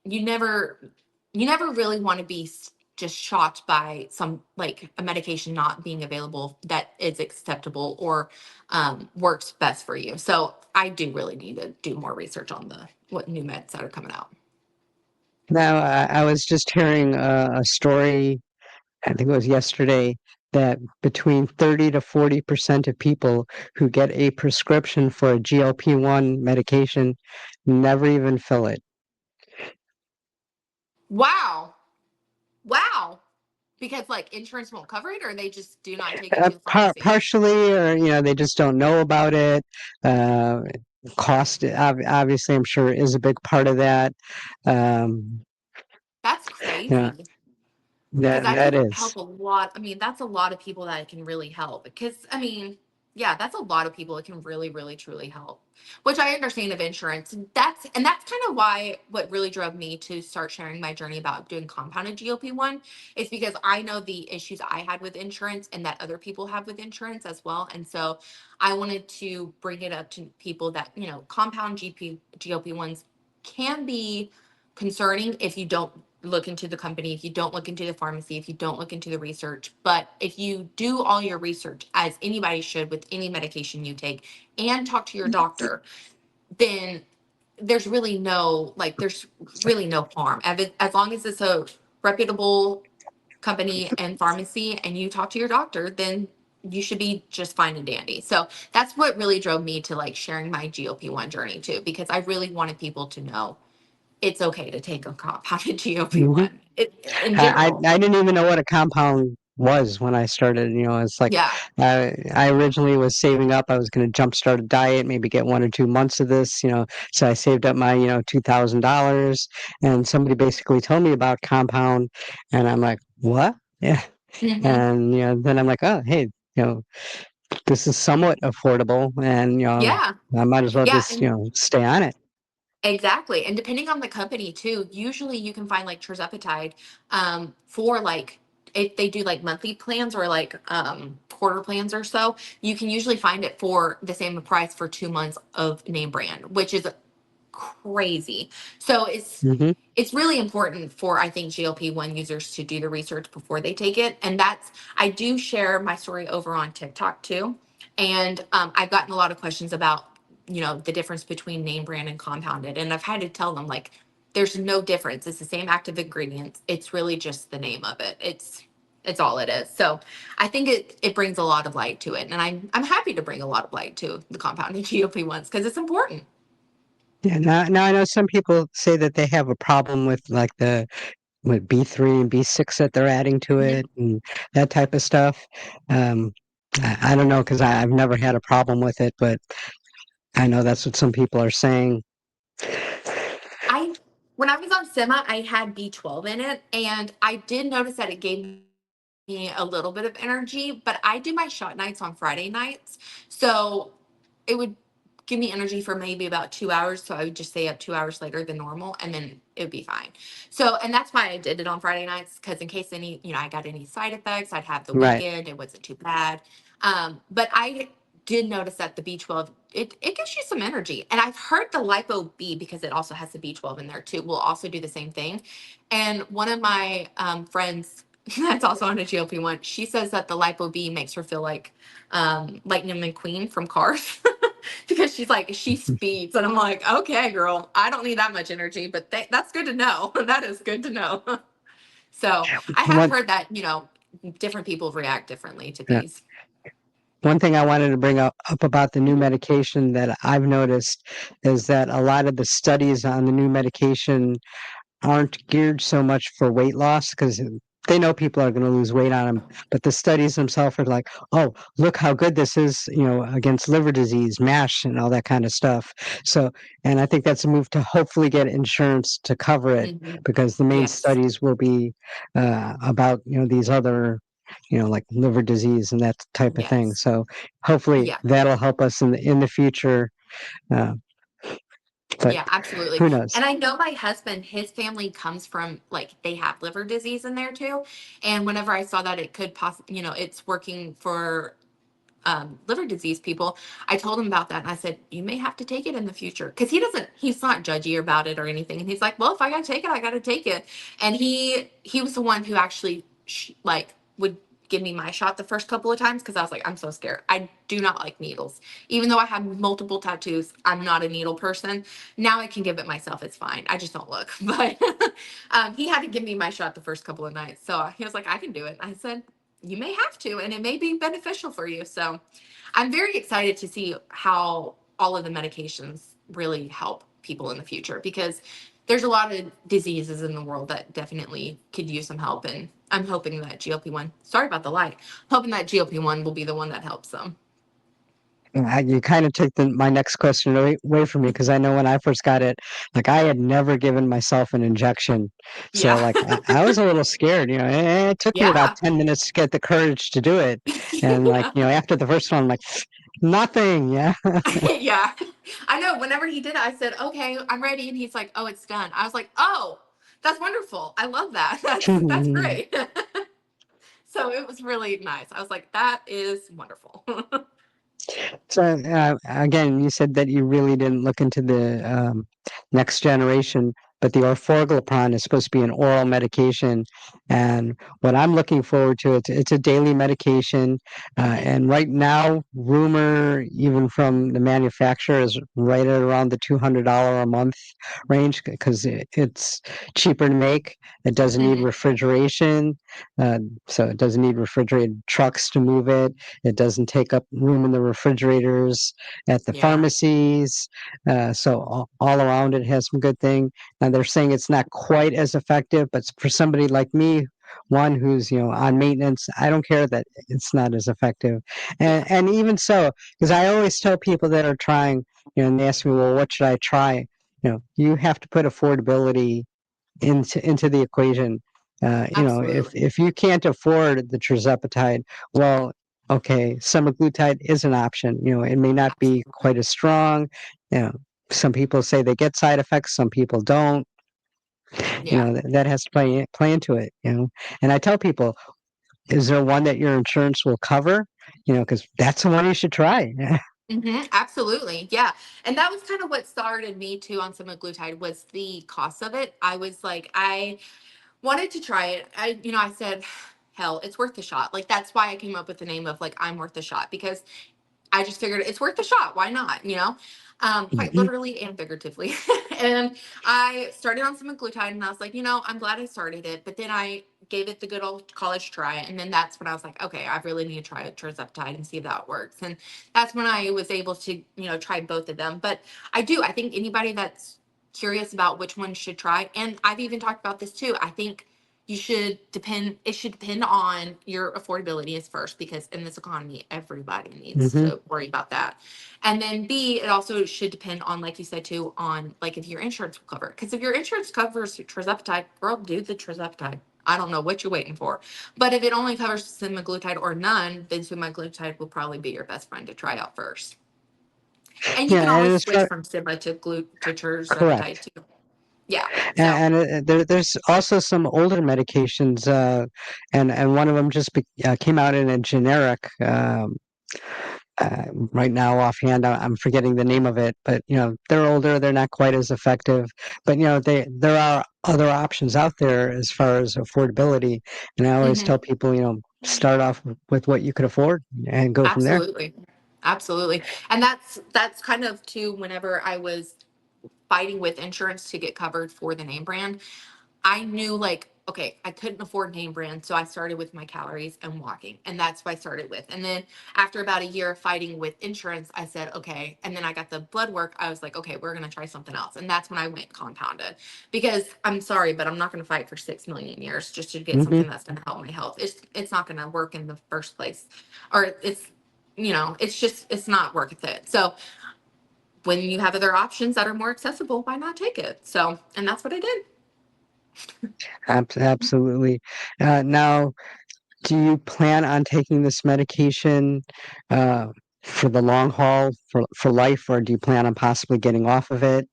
Speaker 2: you never you never really want to be just shocked by some, like, a medication not being available that is acceptable or works best for you. So I do really need to do more research on the what new meds that are coming out.
Speaker 1: now I was just hearing a story. I think it was yesterday that between 30 to 40% of people who get a prescription for a GLP-1 medication never even fill it.
Speaker 2: Wow. Wow. Because like insurance won't cover it, or they just do not take it to the pharmacy.
Speaker 1: Partially, or they just don't know about it. Uh, Cost, obviously, I'm sure is a big part of that. Um,
Speaker 2: That's
Speaker 1: yeah,
Speaker 2: crazy. Because
Speaker 1: that
Speaker 2: that
Speaker 1: that
Speaker 2: could
Speaker 1: is.
Speaker 2: help a lot. I mean, that's a lot of people that it can really help. Because, I mean, yeah, that's a lot of people it can really, really, truly help. Which I understand of insurance. That's kind of why what really drove me to start sharing my journey about doing compounded GLP-1 is because I know the issues I had with insurance and that other people have with insurance as well. And so I wanted to bring it up to people that, compound GLP-1s can be concerning if you don't look into the company, if you don't look into the pharmacy, if you don't look into the research. But if you do all your research, as anybody should with any medication you take, and talk to your doctor, then there's really no harm. As long as it's a reputable company and pharmacy and you talk to your doctor, then you should be just fine and dandy. So that's what really drove me to like sharing my GLP-1 journey too, because I really wanted people to know it's okay to take a compounded
Speaker 1: Hmm.
Speaker 2: GLP-1 in
Speaker 1: I
Speaker 2: general.
Speaker 1: I didn't even know what a compound was when I started. It's like
Speaker 2: Yeah.
Speaker 1: I originally was saving up. I was going to jumpstart a diet, maybe get 1 or 2 months of this. So I saved up my $2,000, and somebody basically told me about compound, and I'm like, what? Yeah,
Speaker 2: Hmm.
Speaker 1: and then I'm like, oh, hey, this is somewhat affordable, and
Speaker 2: Yeah.
Speaker 1: I might as well
Speaker 2: Yeah.
Speaker 1: just
Speaker 2: And
Speaker 1: stay on it.
Speaker 2: exactly. And depending on the company too, usually you can find like Tirzepatide for like if they do like monthly plans or like quarter plans or so, you can usually find it for the same price for 2 months of name brand, which is crazy. So
Speaker 1: Hmm.
Speaker 2: it's really important for I think GLP-1 users to do the research before they take it. And that's I do share my story over on TikTok too. And I've gotten a lot of questions about the difference between name brand and compounded. And I've had to tell them like there's no difference. It's the same active ingredients. It's really just the name of it. It's all it is. So I think it brings a lot of light to it. And I'm happy to bring a lot of light to the compounded GLP-1s because it's important.
Speaker 1: Yeah, now I know some people say that they have a problem with like the with B3 and B6 that they're adding to
Speaker 2: Mhm.
Speaker 1: it and that type of stuff. Um, I don't know because I've never had a problem with it, but I know that's what some people are saying.
Speaker 2: I when I was on Sema, I had B12 in it, and I did notice that it gave me a little bit of energy, but I do my shot nights on Friday nights. So it would give me energy for maybe about 2 hours. So I would just stay up 2 hours later than normal and then it would be fine. So, and that's why I did it on Friday nights because in case I got any side effects, I'd have the
Speaker 1: Right.
Speaker 2: weekend. It wasn't too bad. But I did notice that the B12, it gives you some energy. And I've heard the Lipo B, because it also has the B12 in there too, will also do the same thing. And one of my friends that's also on a GLP-1. She says that the Lipo B makes her feel like Lightning McQueen from Cars because she's like she speeds, and I'm like, okay, girl, I don't need that much energy, but that's good to know. That is good to know. So I have
Speaker 1: One,
Speaker 2: heard that different people react differently to
Speaker 1: yeah.
Speaker 2: these.
Speaker 1: One thing I wanted to bring up about the new medication that I've noticed is that a lot of the studies on the new medication aren't geared so much for weight loss because they know people are going to lose weight on them. But the studies themselves are like, oh, look how good this is, against liver disease, MASH, and all that kind of stuff. So, and I think that's a move to hopefully get insurance to cover it
Speaker 2: Mhm.
Speaker 1: because the main
Speaker 2: Yes.
Speaker 1: studies will be about, these other. Like liver disease and that type of thing.
Speaker 2: Yes.
Speaker 1: So hopefully
Speaker 2: Yeah.
Speaker 1: that'll help us in the future. Uh, but
Speaker 2: Yeah, absolutely.
Speaker 1: who knows?
Speaker 2: And I know my husband, his family comes from like they have liver disease in there too. And whenever I saw that it could possibly, it's working for liver disease people, I told him about that. And I said, you may have to take it in the future. Cause he's not judgy about it or anything. And he's like, well, if I got to take it, I got to take it. And he was the one who actually like would give me my shot the first couple of times. Cause I was like, I'm so scared. I do not like needles. Even though I have multiple tattoos, I'm not a needle person. Now I can give it myself. It's fine. I just don't look. But he had to give me my shot the first couple of nights. So he was like, I can do it. I said, you may have to, and it may be beneficial for you. So I'm very excited to see how all of the medications really help people in the future because there's a lot of diseases in the world that definitely could use some help. And I'm hoping that GLP-1, sorry about the light, hoping that GLP-1 will be the one that helps them.
Speaker 1: You kind of took my next question away from me because I know when I first got it, like I had never given myself an injection, so
Speaker 2: Yeah.
Speaker 1: like I was a little scared. It took me about
Speaker 2: Yeah.
Speaker 1: 10 minutes to get the courage to do it, and like
Speaker 2: Yeah.
Speaker 1: after the first one, I'm like nothing. Yeah.
Speaker 2: Yeah. I know. Whenever he did it, I said, okay, I'm ready. And he's like, oh, it's done. I was like, oh, that's wonderful. I love that. That's great. So it was really nice. I was like, that is wonderful.
Speaker 1: So again, you said that you really didn't look into the next generation, but the orforglipron is supposed to be an oral medication. And what I'm looking forward to, it's a daily medication.
Speaker 2: Hmm.
Speaker 1: And right now, rumor, even from the manufacturer, is right at around the $200 a month range because it's cheaper to make. It doesn't need
Speaker 2: Hmm.
Speaker 1: refrigeration. Uh, so it doesn't need refrigerated trucks to move it. It doesn't take up room in the refrigerators at the
Speaker 2: Yeah.
Speaker 1: pharmacies. So all around it has some good thing. Now they're saying it's not quite as effective, but for somebody like me, one who's on maintenance, I don't care that it's not as effective.
Speaker 2: Yeah.
Speaker 1: And even so, because I always tell people that are trying, and they ask me, well, what should I try? You have to put affordability into the equation.
Speaker 2: Absolutely.
Speaker 1: If you can't afford the tirzepatide, well, okay, semaglutide is an option. It may not be
Speaker 2: Absolutely.
Speaker 1: quite as strong. You know, some people say they get side effects, some people don't.
Speaker 2: Yeah.
Speaker 1: That has to play into it. And I tell people, is there one that your insurance will cover? Because that's the one you should try.
Speaker 2: Absolutely. Yeah. And that was kind of what started me too on semaglutide was the cost of it. I was like, I wanted to try it. I said, hell, it's worth the shot. Like that's why I came up with the name of like I'm worth the shot because I just figured it's worth the shot. Why not? Quite
Speaker 1: Mhm.
Speaker 2: literally and figuratively. And I started on some glutide and I was like, I'm glad I started it. But then I gave it the good old college try. And then that's when I was like, okay, I really need to try Tirzepatide and see if that works. And that's when I was able to, try both of them. But I think anybody that's curious about which one should try, and I've even talked about this too, I think it should depend on your affordability is first because in this economy everybody needs
Speaker 1: Mhm.
Speaker 2: to worry about that. And then B, it also should depend on, like you said too, on like if your insurance will cover, because if your insurance covers tirzepatide, girl, do the tirzepatide. I don't know what you're waiting for. But if it only covers semaglutide or none, then semaglutide will probably be your best friend to try out first. And you
Speaker 1: Yeah,
Speaker 2: can
Speaker 1: and
Speaker 2: always
Speaker 1: as
Speaker 2: switch
Speaker 1: far
Speaker 2: from sema to tirzepatide
Speaker 1: correct.
Speaker 2: too. Yeah. So
Speaker 1: There's also some older medications, and one of them just came out in a generic. Right now, offhand, I'm forgetting the name of it, but they're older, they're not quite as effective. But there are other options out there as far as affordability, and I always
Speaker 2: mhm.
Speaker 1: tell people, start off with what you could afford and go from there.
Speaker 2: Absolutely. Absolutely. And that's kind of too whenever I was fighting with insurance to get covered for the name brand, I knew like, okay, I couldn't afford name brand. So I started with my calories and walking. And that's what I started with. And then after about a year of fighting with insurance, I said, okay. And then I got the blood work. I was like, okay, we're going to try something else. And that's when I went compounded because I'm sorry, but I'm not going to fight for 6 million years just to get
Speaker 1: Hmm.
Speaker 2: something that's going to help my health. It's not going to work in the first place. Or it's not worth it. So when you have other options that are more accessible, why not take it? So, and that's what I did.
Speaker 1: Absolutely. Now, do you plan on taking this medication uh, for the long haul, for life, or do you plan on possibly getting off of it?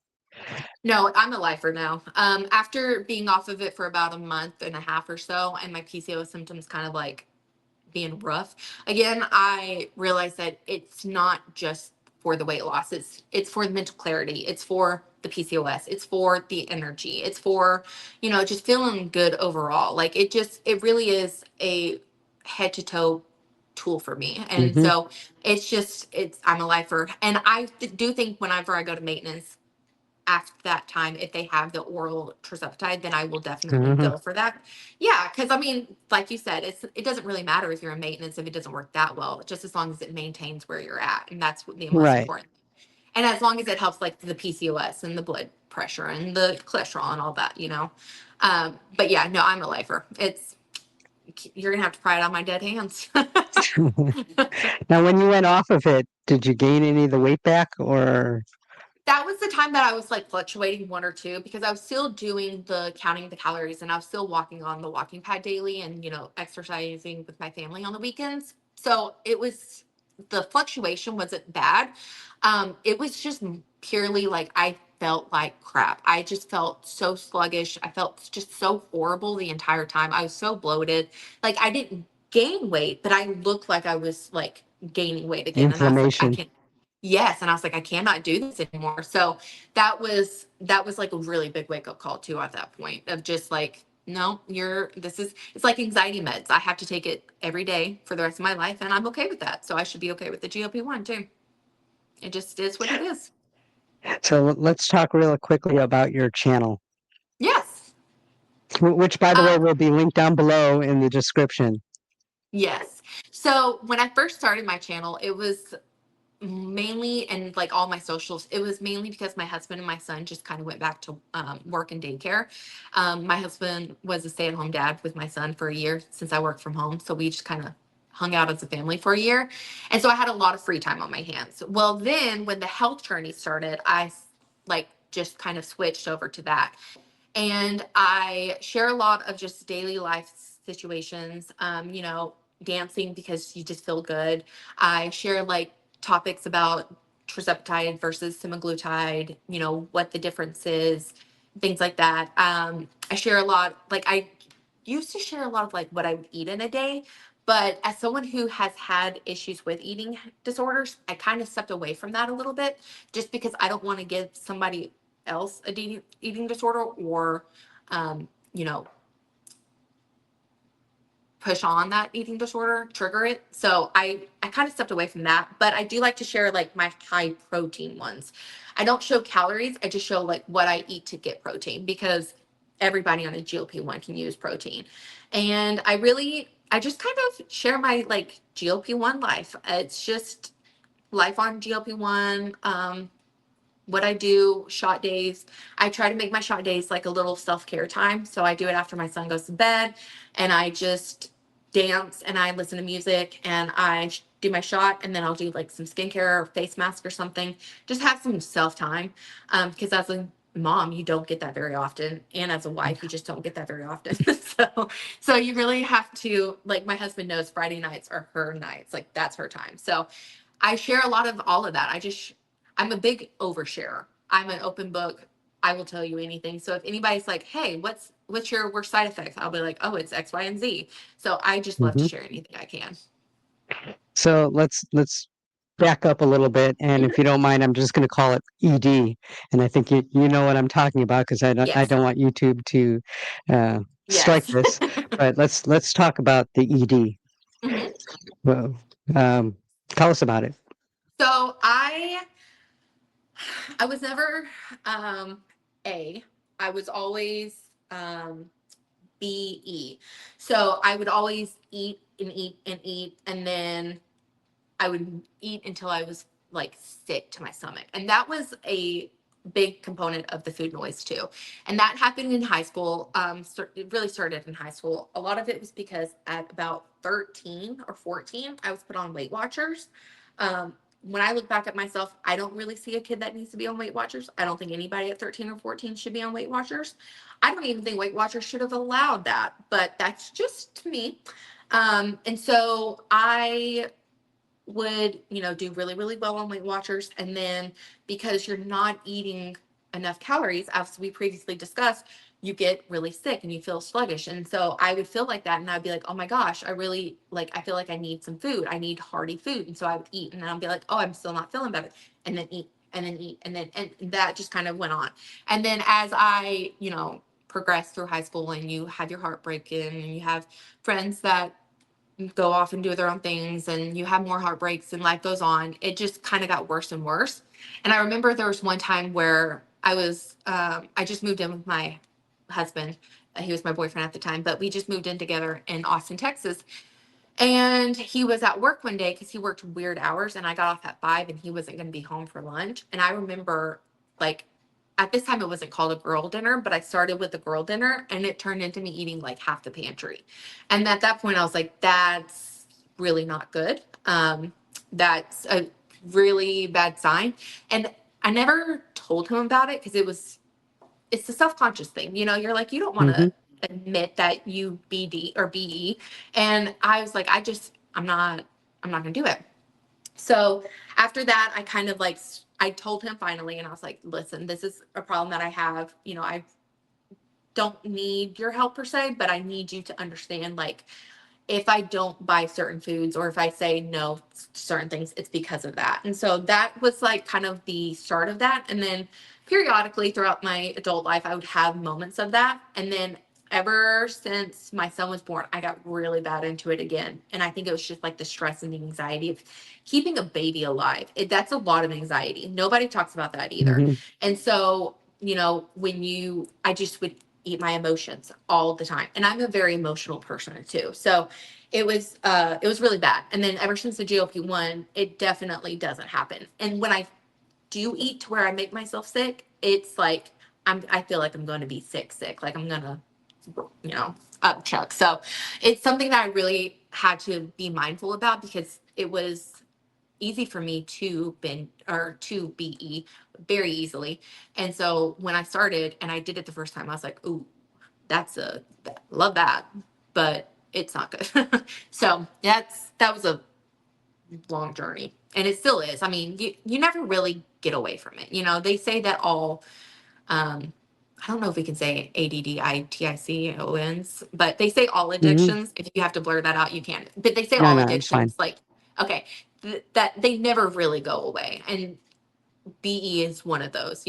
Speaker 2: No, I'm a lifer now. After being off of it for about a month and a half or so, and my PCOS symptoms kind of like being rough again, I realized that it's not just for the weight loss. It's for the mental clarity. It's for the PCOS. It's for the energy. It's for just feeling good overall. Like it really is a head to toe tool for me. And
Speaker 1: Hmm.
Speaker 2: so I'm a lifer, and do think whenever I go to maintenance after that time, if they have the oral tirzepatide, then I will definitely
Speaker 1: Hmm.
Speaker 2: go for that. Yeah, because I mean, like you said, it doesn't really matter if you're in maintenance if it doesn't work that well, just as long as it maintains where you're at, and that's the most
Speaker 1: Right.
Speaker 2: important. And as long as it helps, like the PCOS and the blood pressure and the cholesterol and all that. But yeah, no, I'm a lifer. You're gonna have to pry it on my dead hands.
Speaker 1: Now, when you went off of it, did you gain any of the weight back, or?
Speaker 2: That was the time that I was like fluctuating one or two because I was still doing the counting the calories and I was still walking on the walking pad daily and exercising with my family on the weekends. So the fluctuation wasn't bad. It was just purely like I felt like crap. I just felt so sluggish. I felt just so horrible the entire time. I was so bloated. Like I didn't gain weight, but I looked like I was like gaining weight again. And I was like, I
Speaker 1: Inflammation.
Speaker 2: can't. yes. And I was like, I cannot do this anymore. So that was like a really big wake up call too at that point of just like, no, it's like anxiety meds. I have to take it every day for the rest of my life, and I'm okay with that. So I should be okay with the GLP-1 too. It just is what it is.
Speaker 1: So let's talk real quickly about your channel,
Speaker 2: Yes.
Speaker 1: which, by the way,
Speaker 2: Um,
Speaker 1: will be linked down below in the description.
Speaker 2: yes. So when I first started my channel, it was mainly, and like all my socials, it was mainly because my husband and my son just kind of went back to work and daycare. My husband was a stay-at-home dad with my son for a year since I worked from home, so we just kind of hung out as a family for a year, and so I had a lot of free time on my hands. Well, then when the health journey started, I like just kind of switched over to that, and I share a lot of just daily life situations, dancing because you just feel good. I share like topics about tirzepatide versus semaglutide, what the difference is, things like that. I share a lot, like I used to share a lot of like what I would eat in a day. But as someone who has had issues with eating disorders, I kind of stepped away from that a little bit just because I don't want to give somebody else a eating disorder or, um, you know, push on that eating disorder, trigger it. So I kind of stepped away from that, but I do like to share like my high protein ones. I don't show calories. I just show like what I eat to get protein because everybody on a GLP-1 can use protein. And I just kind of share my like GLP-1 life. It's just life on GLP-1. What I do, shot days. I try to make my shot days like a little self care time. So I do it after my son goes to bed, and I just dance and I listen to music and I do my shot, and then I'll do like some skincare or face mask or something. Just have some self time, because as a mom, you don't get that very often, and as a wife, you just don't get that very often. So you really have to, like, my husband knows Friday nights are her nights, like that's her time. So I share a lot of all of that. I'm a big oversharer. I'm an open book. I will tell you anything. So if anybody's like, "Hey, what's your worst side effects?" I'll be like, "Oh, it's X, Y, and Z." So I just love to
Speaker 1: Hmm.
Speaker 2: share anything I can.
Speaker 1: So let's back up a little bit, and
Speaker 2: Mhm.
Speaker 1: if you don't mind, I'm just going to call it ED, and I think you know what I'm talking about because I
Speaker 2: Yes.
Speaker 1: don't want YouTube to strike
Speaker 2: Yes.
Speaker 1: this, but let's talk about the ED.
Speaker 2: Mhm.
Speaker 1: Well, um, tell us about it.
Speaker 2: So I was never um A. I was always BE. So I would always eat and eat and eat, and then I would eat until I was like sick to my stomach. And that was a big component of the food noise too. And that happened in high school. It really started in high school. A lot of it was because at about 13 or 14, I was put on Weight Watchers. When I look back at myself, I don't really see a kid that needs to be on Weight Watchers. I don't think anybody at 13 or 14 should be on Weight Watchers. I don't even think Weight Watchers should have allowed that, but that's just me. And so I would, do really, really well on Weight Watchers. And then because you're not eating enough calories, as we previously discussed, you get really sick and you feel sluggish. And so I would feel like that. And I'd be like, oh my gosh, I feel like I need some food. I need hearty food. And so I would eat, and then I'd be like, oh, I'm still not feeling better. And then eat, and then eat. And that just kind of went on. And then as I, progressed through high school, and you have your heart breaking, and you have friends that go off and do their own things, and you have more heartbreaks and life goes on, it just kind of got worse and worse. And I remember there was one time where I just moved in with my husband. He was my boyfriend at the time, but we just moved in together in Austin, Texas. And he was at work one day because he worked weird hours, and I got off at 5 and he wasn't going to be home for lunch. And I remember, like, at this time it wasn't called a girl dinner, but I started with a girl dinner, and it turned into me eating like half the pantry. And at that point I was like, that's really not good. That's a really bad sign. And I never told him about it because it's the self-conscious thing. You're like, you don't want
Speaker 1: Hmm.
Speaker 2: to admit that you BD or BE. And I was like, I'm not going to do it. So after that, I kind of like, I told him finally, and I was like, listen, this is a problem that I have. I don't need your help per se, but I need you to understand, like, if I don't buy certain foods or if I say no to certain things, it's because of that. And so that was like kind of the start of that. And then periodically throughout my adult life, I would have moments of that. And then ever since my son was born, I got really bad into it again. And I think it was just like the stress and the anxiety of keeping a baby alive. That's a lot of anxiety. Nobody talks about that either.
Speaker 1: Hmm.
Speaker 2: And so, I just would eat my emotions all the time. And I'm a very emotional person too. So it was really bad. And then ever since the GLP-1, it definitely doesn't happen. And when I do eat to where I make myself sick, it's like I feel like I'm going to be sick, like I'm gonna, upchuck. So it's something that I really had to be mindful about because it was easy for me to bin or to BE very easily. And so when I started and I did it the first time, I was like, ooh, love that, but it's not good. So that was a long journey, and it still is. I mean, you never really get away from it. They say that all I don't know if we can say ADDITICONs, but they say all
Speaker 1: Hmm.
Speaker 2: addictions. If you have to blur that out, you can. But they say
Speaker 1: No,
Speaker 2: all
Speaker 1: no, it's fine.
Speaker 2: addictions, like, okay, that they never really go away. And BE is one of those,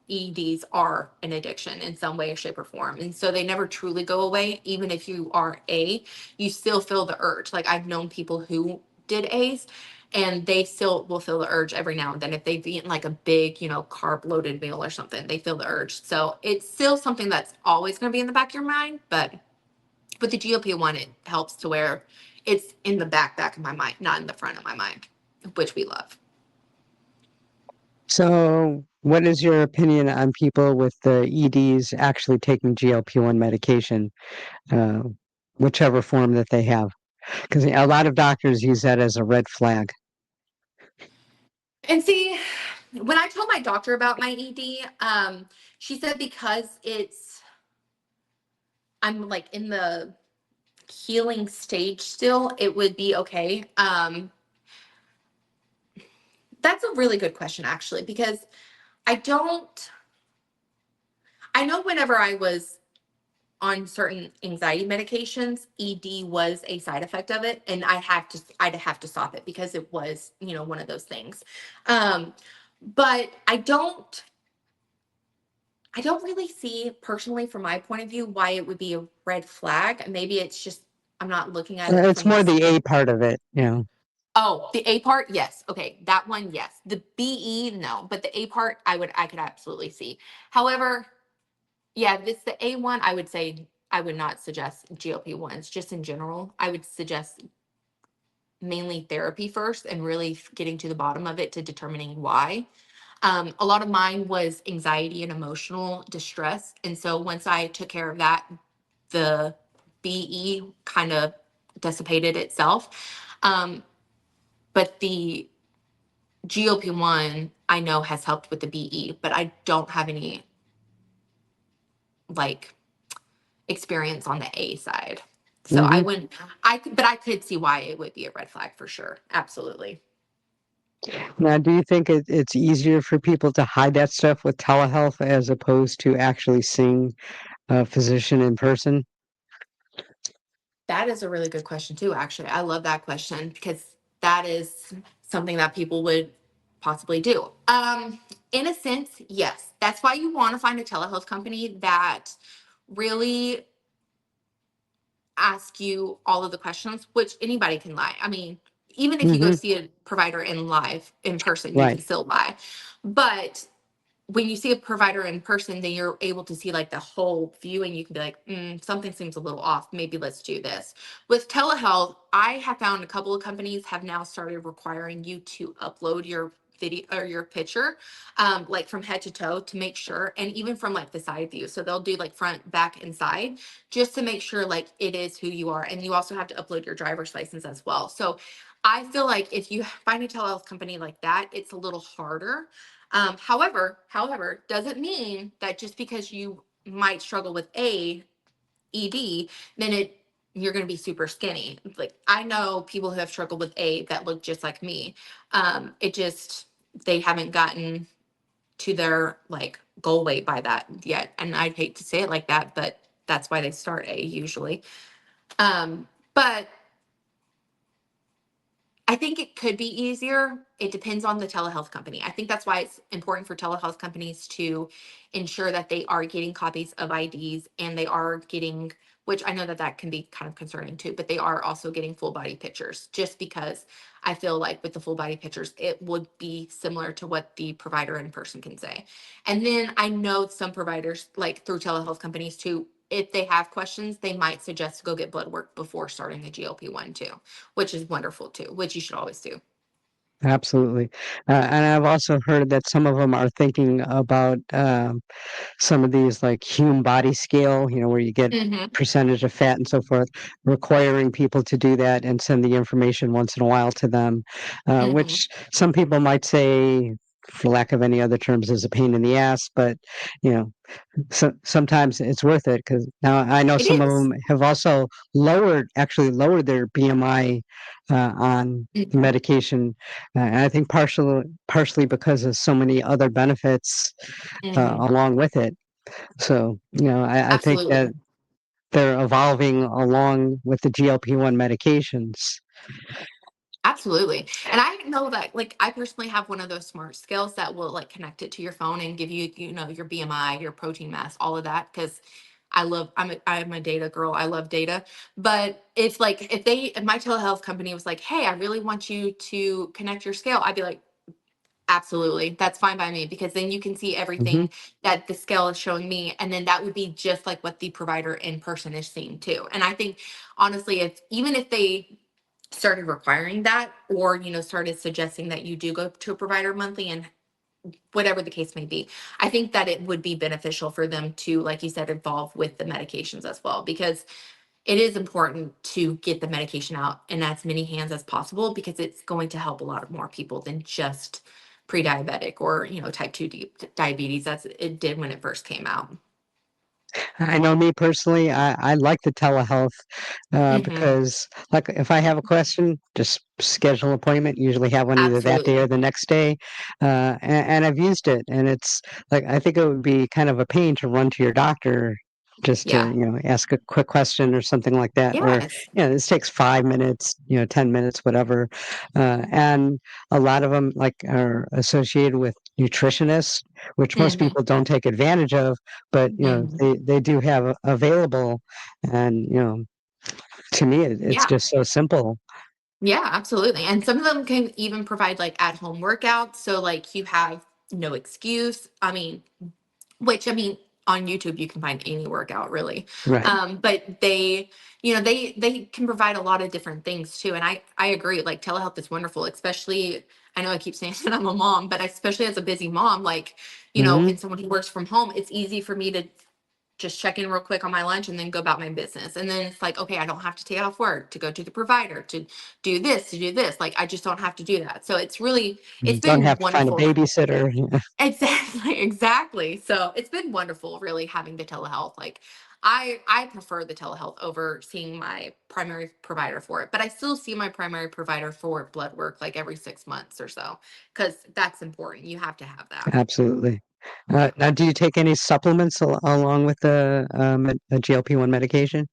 Speaker 2: EDs are an addiction in some way, shape, or form. And so they never truly go away. Even if you are you still feel the urge. Like I've known people who did A's and they still will feel the urge every now and then. If they've eaten like a big, carb loaded meal or something, they feel the urge. So it's still something that's always going to be in the back of your mind. But with the GLP-1, it helps to where it's in the back of my mind, not in the front of my mind, which we love.
Speaker 1: So, what is your opinion on people with the EDs actually taking GLP-1 medication, uh, whichever form that they have? Because a lot of doctors use that as a red flag.
Speaker 2: And see, when I told my doctor about my ED, she said because I'm like in the healing stage still, it would be okay. That's a really good question, actually, because I don't, I know whenever I was on certain anxiety medications, ED was a side effect of it, and I'd have to stop it because it was, one of those things. Um, but I don't really see personally from my point of view why it would be a red flag. Maybe it's just I'm not looking at it
Speaker 1: It's
Speaker 2: from the
Speaker 1: more the A part of it,
Speaker 2: Oh, the A part, yes. Okay, that one, yes. The BE, no, but the A part, I could absolutely see. However, yeah, if it's the A one, I would say I would not suggest GLP-1s just in general. I would suggest mainly therapy first and really getting to the bottom of it to determining why. A lot of mine was anxiety and emotional distress. And so once I took care of that, the BE kind of dissipated itself. Um, but the GLP-1 I know has helped with the BE, but I don't have any like experience on the A side. So I
Speaker 1: hmm
Speaker 2: wouldn't, but I could see why it would be a red flag for sure. Absolutely.
Speaker 1: Now, do you think it's easier for people to hide that stuff with telehealth as opposed to actually seeing a physician in person?
Speaker 2: That is a really good question too, actually. I love that question because that is something that people would possibly do. In a sense, yes. That's why you want to find a telehealth company that really ask you all of the questions, which anybody can lie. I mean, even if you go
Speaker 1: Hmm.
Speaker 2: see a provider in person, you
Speaker 1: Right.
Speaker 2: can still lie. But when you see a provider in person, then you're able to see like the whole view and you can be like, something seems a little off. Maybe let's do this. With telehealth, I have found a couple of companies have now started requiring you to upload your video or your picture, like from head to toe to make sure, and even from like the side view. So they'll do like front, back, and side just to make sure like it is who you are. And you also have to upload your driver's license as well. So I feel like if you find a telehealth company like that, it's a little harder. However, doesn't mean that just because you might struggle with ED, then you're going to be super skinny. Like I know people who have struggled with that look just like me. It just they haven't gotten to their like goal weight by that yet. And I'd hate to say it like that, but that's why they start A usually. But think it could be easier. It depends on the telehealth company. I think that's why it's important for telehealth companies to ensure that they are getting copies of IDs and they are getting, which I know that that can be kind of concerning too, but they are also getting full body pictures just because I feel like with the full body pictures, it would be similar to what the provider in person can say. And then I know some providers, like through telehealth companies too, if they have questions, they might suggest to go get blood work before starting the GLP-1 too, which is wonderful too, which you should always do.
Speaker 1: Absolutely. And I've also heard that some of them are thinking about some of these like human body scale, where you get
Speaker 2: Hmm.
Speaker 1: percentage of fat and so forth, requiring people to do that and send the information once in a while to them,
Speaker 2: Hmm.
Speaker 1: which some people might say, for lack of any other terms, is a pain in the ass, but you know, sometimes it's worth it because now I know
Speaker 2: It
Speaker 1: some of
Speaker 2: is.
Speaker 1: them have also actually lowered their BMI on the
Speaker 2: Mhm.
Speaker 1: medication, and I think partially because of so many other benefits
Speaker 2: Hmm.
Speaker 1: along with it. So, I think that
Speaker 2: Absolutely.
Speaker 1: they're evolving along with the GLP-1 medications.
Speaker 2: Absolutely. And I know that, like, I personally have one of those smart scales that will like connect it to your phone and give you, your BMI, your protein mass, all of that. Cause I'm a data girl. I love data. But if my telehealth company was like, hey, I really want you to connect your scale, I'd be like, absolutely. That's fine by me because then you can see
Speaker 1: Hmm.
Speaker 2: everything that the scale is showing me. And then that would be just like what the provider in person is seeing too. And I think honestly, if they started requiring that or, started suggesting that you do go to a provider monthly and whatever the case may be, I think that it would be beneficial for them to, like you said, evolve with the medications as well because it is important to get the medication out in as many hands as possible because it's going to help a lot of more people than just pre-diabetic or type 2 diabetes that's it did when it first came out.
Speaker 1: I know me personally, I like the telehealth
Speaker 2: Hmm.
Speaker 1: because, like, if I have a question, just schedule an appointment. Usually have one either that day or
Speaker 2: Absolutely.
Speaker 1: the next day, and I've used it, and it's like I think it would be kind of a pain to run to your doctor just to
Speaker 2: Yeah.
Speaker 1: ask a quick question or something like that. Where
Speaker 2: Yes.
Speaker 1: this takes 5 minutes, 10 minutes, whatever, and a lot of them like are associated with nutritionists, which most
Speaker 2: Hmm.
Speaker 1: people don't take advantage of, but
Speaker 2: Hmm.
Speaker 1: they do have available, and to me it's
Speaker 2: Yeah.
Speaker 1: just so simple.
Speaker 2: Yeah, absolutely. And some of them can even provide like at home workouts. So like you have no excuse. Which on YouTube you can find any workout really.
Speaker 1: Right.
Speaker 2: But they can provide a lot of different things too. And I agree, like telehealth is wonderful, especially I know I keep saying that I'm a mom, but especially as a busy mom, like,
Speaker 1: Hmm.
Speaker 2: and someone who works from home, it's easy for me to just check in real quick on my lunch and then go about my business. And then it's like, okay, I don't have to take off work to go to the provider to do this, to do this. Like I just don't have to do that. So it's
Speaker 1: You don't
Speaker 2: been
Speaker 1: have to find a
Speaker 2: wonderful.
Speaker 1: babysitter.
Speaker 2: Exactly, exactly. So it's been wonderful really having the telehealth. Like I prefer the telehealth over seeing my primary provider for it, but I still see my primary provider for blood work like every 6 months or so because that's important. You have to have that.
Speaker 1: Absolutely.
Speaker 2: Yeah.
Speaker 1: Now, do you take any supplements along with the GLP-1 medication?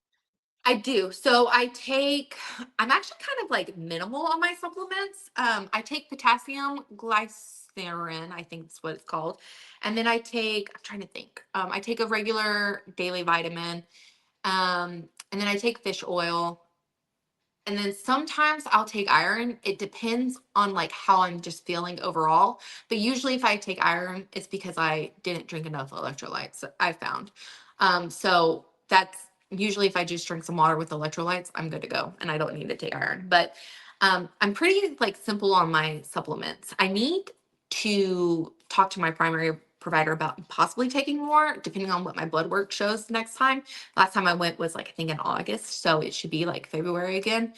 Speaker 2: I do. I'm actually kind of like minimal on my supplements. I take potassium glycerin, I think that's what it's called. And then I'm trying to think. I take a regular daily vitamin. And then I take fish oil. And then sometimes I'll take iron. It depends on like how I'm just feeling overall. But usually if I take iron, it's because I didn't drink enough electrolytes, I found. So that's usually if I just drink some water with electrolytes, I'm good to go and I don't need to take iron. But I'm pretty like simple on my supplements. I need to talk to my primary provider about possibly taking more, depending on what my blood work shows next time. Last time I went was like I think in August, so it should be like February again.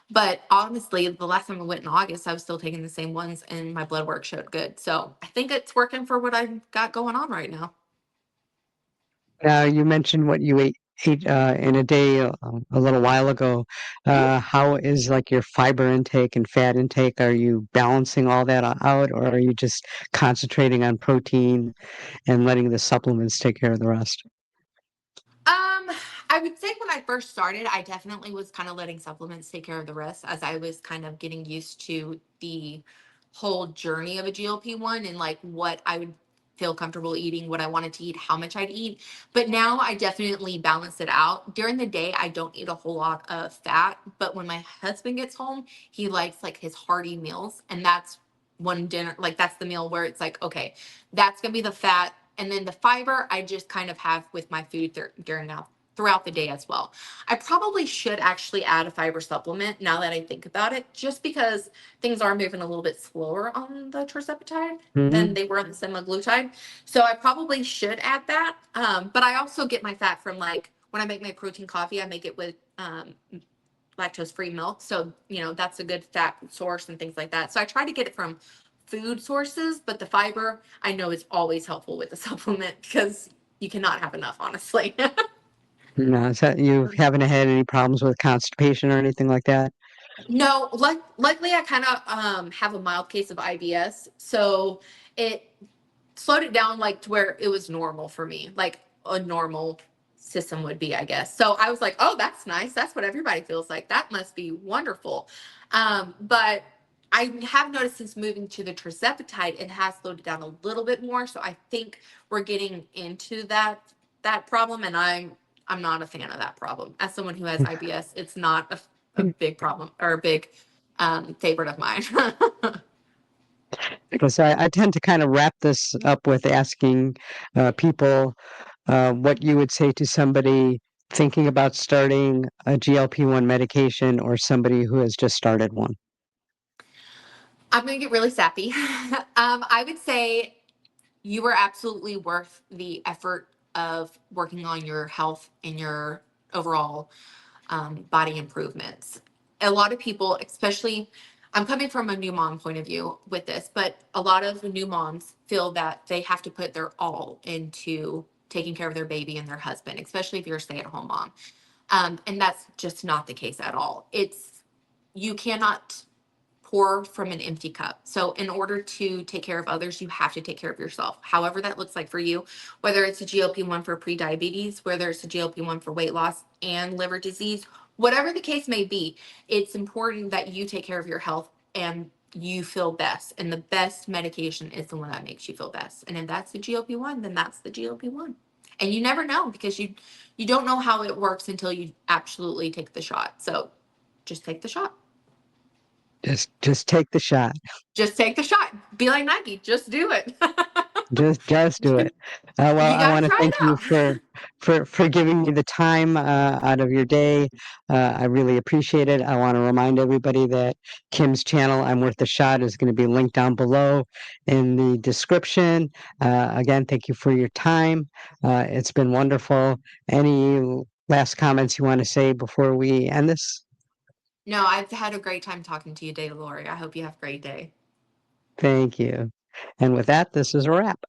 Speaker 2: But honestly, the last time I went in August, I was still taking the same ones and my blood work showed good. So I think it's working for what I've got going on right now.
Speaker 1: Now, you mentioned what you ate in a day a little while ago.
Speaker 2: Mhm.
Speaker 1: How is like your fiber intake and fat intake? Are you balancing all that out, or are you just concentrating on protein and letting the supplements take care of the rest?
Speaker 2: Um, I would say when I first started, I definitely was kind of letting supplements take care of the rest as I was kind of getting used to the whole journey of a GLP-1 and like what I would feel comfortable eating, what I wanted to eat, how much I'd eat. But now I definitely balance it out. During the day, I don't eat a whole lot of fat, but when my husband gets home, he likes like his hearty meals. And that's one dinner, like that's the meal where it's like, okay, that's going to be the fat. And then the fiber, I just kind of have with my food during now throughout the day as well. I probably should actually add a fiber supplement now that I think about it, just because things are moving a little bit slower on the tirzepatide than
Speaker 1: Mhm.
Speaker 2: they were on the semaglutide. So I probably should add that. But I also get my fat from like when I make my protein coffee, I make it with lactose free milk. So, that's a good fat source and things like that. So I try to get it from food sources, but the fiber I know is always helpful with the supplement because you cannot have enough, honestly.
Speaker 1: No, so you haven't had any problems with constipation or anything like that?
Speaker 2: No, luckily I kind of have a mild case of IBS, so it slowed it down like to where it was normal for me, like a normal system would be, I guess. So I was like, oh, that's nice. That's what everybody feels like. That must be wonderful. But I have noticed since moving to the tirzepatide, it has slowed it down a little bit more. So I think we're getting into that problem, and I'm not a fan of that problem. As someone who has IBS, it's not a big problem or a big favorite of mine.
Speaker 1: Because I tend to kind of wrap this up with asking people what you would say to somebody thinking about starting a GLP-1 medication or somebody who has just started one.
Speaker 2: I'm going to get really sappy. I would say you are absolutely worth the effort of working on your health and your overall body improvements. A lot of people, especially, I'm coming from a new mom point of view with this, but a lot of new moms feel that they have to put their all into taking care of their baby and their husband, especially if you're a stay at home mom. And that's just not the case at all. You cannot pour from an empty cup. So, in order to take care of others, you have to take care of yourself. However, that looks like for you, whether it's a GLP-1 for prediabetes, whether it's a GLP-1 for weight loss and liver disease, whatever the case may be, it's important that you take care of your health and you feel best. And the best medication is the one that makes you feel best. And if that's the GLP-1, then that's the GLP-1. And you never know because you don't know how it works until you absolutely take the shot. So, just take the shot.
Speaker 1: Just take the shot.
Speaker 2: Just take the shot. Be like Nike. Just do it.
Speaker 1: Just do it. Well,
Speaker 2: You
Speaker 1: I
Speaker 2: got to
Speaker 1: want to
Speaker 2: try
Speaker 1: thank
Speaker 2: it
Speaker 1: you
Speaker 2: out.
Speaker 1: for giving me the time out of your day. I really appreciate it. I want to remind everybody that Kim's channel, I'm Worth a Shot, is going to be linked down below in the description. Again, thank you for your time. It's been wonderful. Any last comments you want to say before we end this?
Speaker 2: No, I've had a great time talking to you today, Lori. I hope you have a great day.
Speaker 1: Thank you. And with that, this is a wrap.